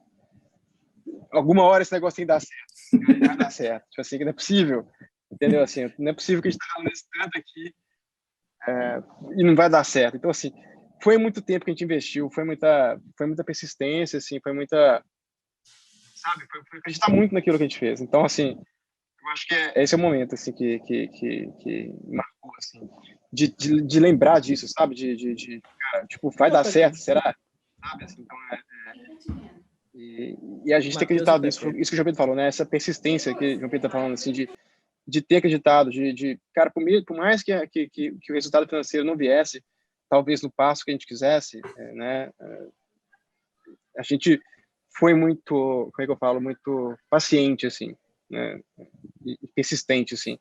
Speaker 2: alguma hora esse negócio tem que dar certo, vai dar certo. Tipo assim, que não é possível, entendeu? Assim, não é possível que a gente esteja nesse tanto aqui e não vai dar certo. Então, assim, foi muito tempo que a gente investiu, foi muita persistência, assim, foi muita, sabe, foi acreditar muito naquilo que a gente fez. Então, assim, eu acho que esse é o momento, assim, que marcou, assim, de lembrar disso, sabe, cara, tipo, vai dar certo, será? Sabe, assim, então, e a gente ter acreditado nisso, isso que o João Pedro falou, né, essa persistência que o João Pedro tá falando, assim, de ter acreditado, cara, por mais que o resultado financeiro não viesse, talvez no passo que a gente quisesse, né, a gente foi muito, como é que eu falo, muito paciente, assim, né, e persistente, assim.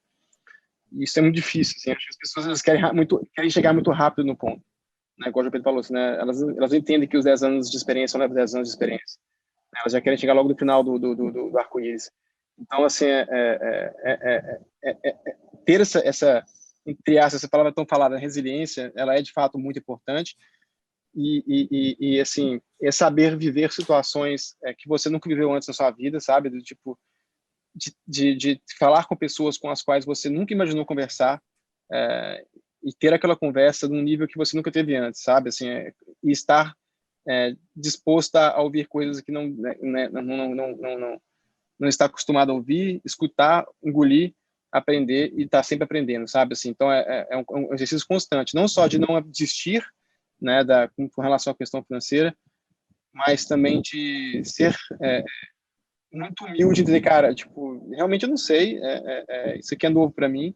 Speaker 2: E isso é muito difícil, assim, acho que as pessoas elas querem chegar muito rápido no ponto, né, igual o João Pedro falou, assim, né, elas entendem que os 10 anos de experiência não levam 10 anos de experiência, elas já querem chegar logo no final do arco-íris. Então, assim, ter essa, entre aspas, essa palavra tão falada, resiliência, ela é de fato muito importante. E assim, é saber viver situações que você nunca viveu antes na sua vida, sabe? Do tipo, de falar com pessoas com as quais você nunca imaginou conversar, e ter aquela conversa num nível que você nunca teve antes, sabe? Assim, e estar disposta a ouvir coisas que não está acostumado a ouvir, escutar, engolir, aprender e estar sempre aprendendo, sabe? Assim, então é um exercício constante, não só de não desistir, né, com relação à questão financeira, mas também de ser muito humilde, dizer, cara, tipo, realmente eu não sei, isso aqui é novo para mim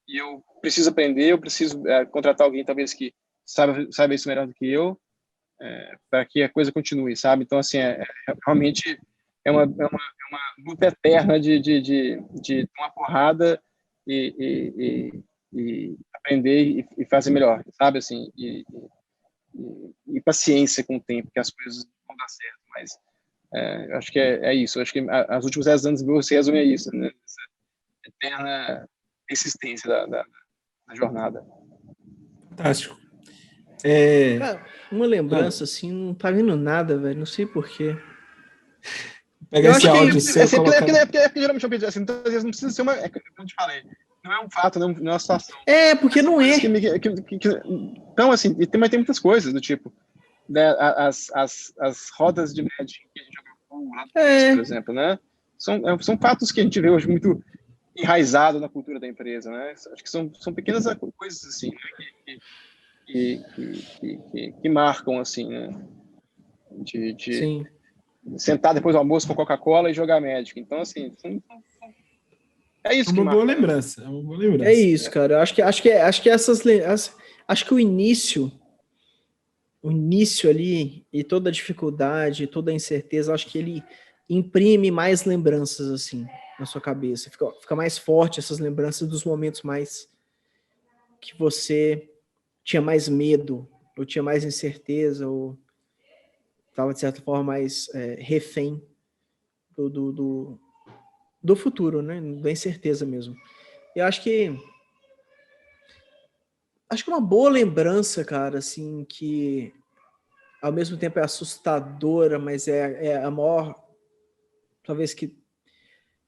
Speaker 2: e eu preciso aprender, eu preciso contratar alguém talvez que saiba isso melhor do que eu, para que a coisa continue, sabe? Então, assim, realmente é uma luta eterna de tomar porrada e aprender e fazer melhor, sabe? Assim, e paciência com o tempo, que as coisas vão dar certo, mas eu acho que é isso. Eu acho que as últimos 10 anos se resume a isso, né? Essa eterna persistência da jornada.
Speaker 1: Fantástico.
Speaker 3: Cara, uma lembrança assim, não tá vindo nada, velho. Não sei porquê.
Speaker 1: Pega esse áudio seu e colocar...
Speaker 2: porque geralmente eu penso assim, então, às vezes não precisa ser uma... É como eu te falei, não é um fato, não é uma situação.
Speaker 3: Porque não é.
Speaker 2: Então, assim, mas tem muitas coisas do tipo, né, as rodas de Magic que a gente jogou lá, por exemplo, né? São fatos que a gente vê hoje muito enraizado na cultura da empresa, né? Acho que são pequenas coisas assim, né, que marcam assim, né?
Speaker 3: Sim.
Speaker 2: Sentar depois do almoço com Coca-Cola e jogar Magic. Então, assim, é isso que
Speaker 1: uma boa
Speaker 2: marca,
Speaker 1: lembrança. É uma boa lembrança.
Speaker 3: É isso, cara. Eu acho que acho que o início ali e toda a dificuldade, toda a incerteza, acho que ele imprime mais lembranças assim na sua cabeça. Fica mais forte essas lembranças dos momentos mais que você tinha mais medo, ou tinha mais incerteza, ou estava, de certa forma, mais refém do futuro, né? Da incerteza mesmo. Eu acho que uma boa lembrança, cara, assim, que ao mesmo tempo é assustadora, mas é a maior, talvez que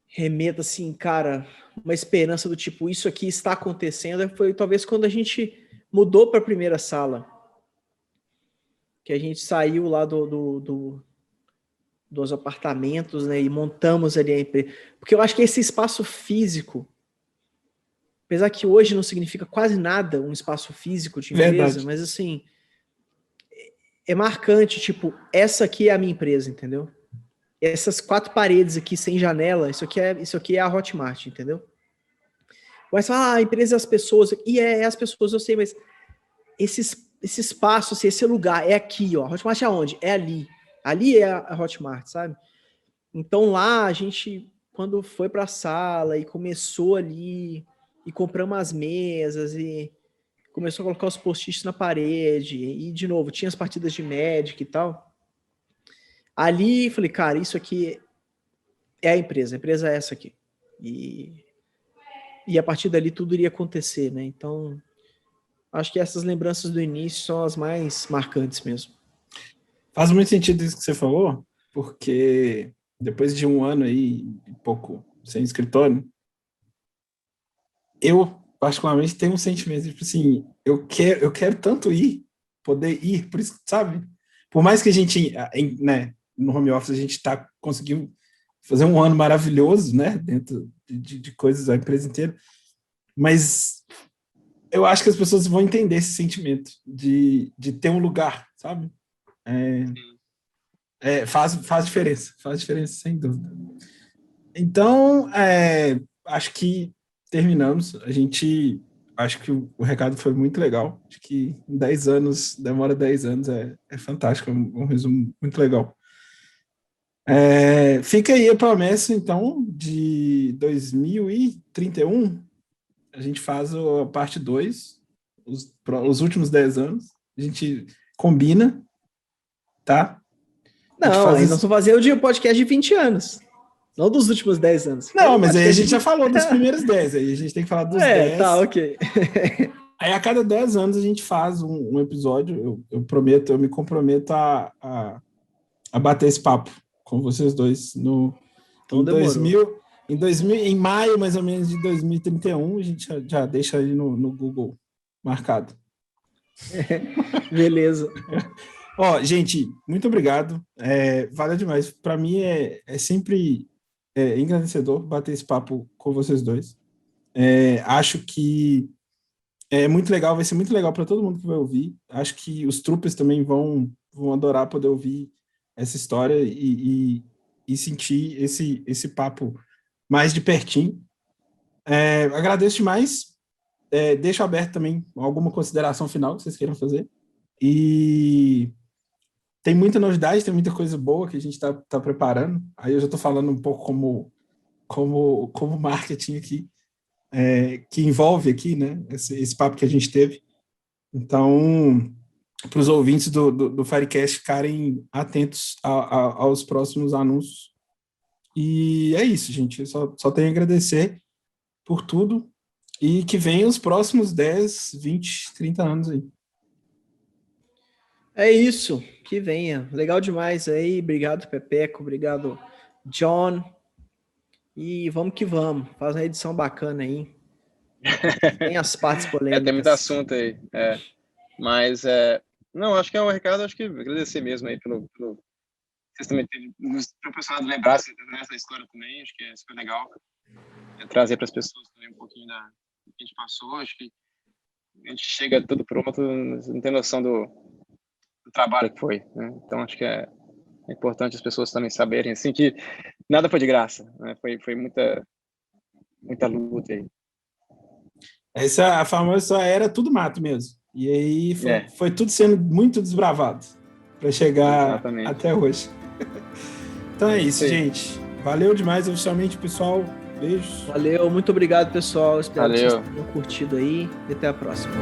Speaker 3: remeta, assim, cara, uma esperança do tipo, isso aqui está acontecendo, foi talvez quando a gente mudou para a primeira sala, que a gente saiu lá dos apartamentos, né, e montamos ali a empresa. Porque eu acho que esse espaço físico, apesar que hoje não significa quase nada um espaço físico de empresa,
Speaker 1: Verdade.
Speaker 3: mas assim, é marcante, tipo, essa aqui é a minha empresa, entendeu? Essas 4 paredes aqui sem janela, isso aqui é a Hotmart, entendeu? Mas fala, a empresa é as pessoas, e é as pessoas, eu sei, mas esse espaço, assim, esse lugar é aqui, ó. A Hotmart é onde? É ali. Ali é a Hotmart, sabe? Então lá a gente, quando foi para a sala e começou ali, e compramos as mesas, e começou a colocar os post-its na parede, e de novo, tinha as partidas de Magic e tal. Ali, falei, cara, isso aqui é a empresa é essa aqui. E a partir dali tudo iria acontecer, né? Então, acho que essas lembranças do início são as mais marcantes mesmo.
Speaker 1: Faz muito sentido isso que você falou, porque depois de um ano aí, pouco, sem escritório, eu, particularmente, tenho um sentimento de, tipo assim, eu quero tanto poder ir, por isso, sabe? Por mais que a gente, né, no home office, a gente conseguiu fazer um ano maravilhoso, né, dentro de coisas da empresa inteira, mas eu acho que as pessoas vão entender esse sentimento de ter um lugar, sabe? Faz diferença, sem dúvida. Então, acho que terminamos. Acho que o recado foi muito legal. Acho que em 10 anos, demora 10 anos, é fantástico, um resumo muito legal. Fica aí a promessa, então, de 2031, a gente faz a parte 2, os últimos 10 anos, a gente combina, tá?
Speaker 3: Não, aí nós vamos fazer o podcast de 20 anos. Não dos últimos 10 anos.
Speaker 1: Não, mas aí a gente já falou dos primeiros 10, aí a gente tem que falar dos 10.
Speaker 3: Tá, ok.
Speaker 1: Aí a cada 10 anos a gente faz um episódio, eu me comprometo a bater esse papo com vocês dois
Speaker 3: Então
Speaker 1: em maio, mais ou menos, de 2031, a gente já deixa aí no Google marcado.
Speaker 3: Beleza.
Speaker 1: Ó, gente, muito obrigado. Valeu demais. Para mim é sempre engrandecedor bater esse papo com vocês dois. Acho que é muito legal, vai ser muito legal para todo mundo que vai ouvir. Acho que os troopers também vão adorar poder ouvir essa história e sentir esse papo mais de pertinho. Agradeço demais. Deixo aberto também alguma consideração final que vocês queiram fazer. E tem muita novidade, tem muita coisa boa que a gente está preparando. Aí eu já estou falando um pouco como marketing aqui, que envolve aqui, né, esse papo que a gente teve. Então, para os ouvintes do Firecast ficarem atentos aos próximos anúncios. E é isso, gente. Eu só tenho a agradecer por tudo. E que venha os próximos 10, 20, 30 anos aí.
Speaker 3: É isso, que venha. Legal demais aí. Obrigado, Pepeco. Obrigado, John. E vamos que vamos. Faz uma edição bacana aí. Tem as partes polêmicas.
Speaker 2: Tem muito assunto aí. Mas, não, acho que é um recado, acho que agradecer mesmo aí pelo vocês também nos proporcionado lembrar dessa história também, acho que é super legal. Trazer para as pessoas também um pouquinho da que a gente passou, acho que a gente chega tudo pronto, não tem noção do trabalho que foi, né? Então acho que é importante as pessoas também saberem assim que nada foi de graça, né? Foi muita luta aí.
Speaker 1: Essa a famosa era tudo mato mesmo. E aí foi tudo sendo muito desbravado para chegar até hoje. Então é isso, gente. Valeu demais oficialmente, pessoal. Beijos.
Speaker 3: Valeu, muito obrigado, pessoal. Espero que vocês tenham curtido aí. E até a próxima.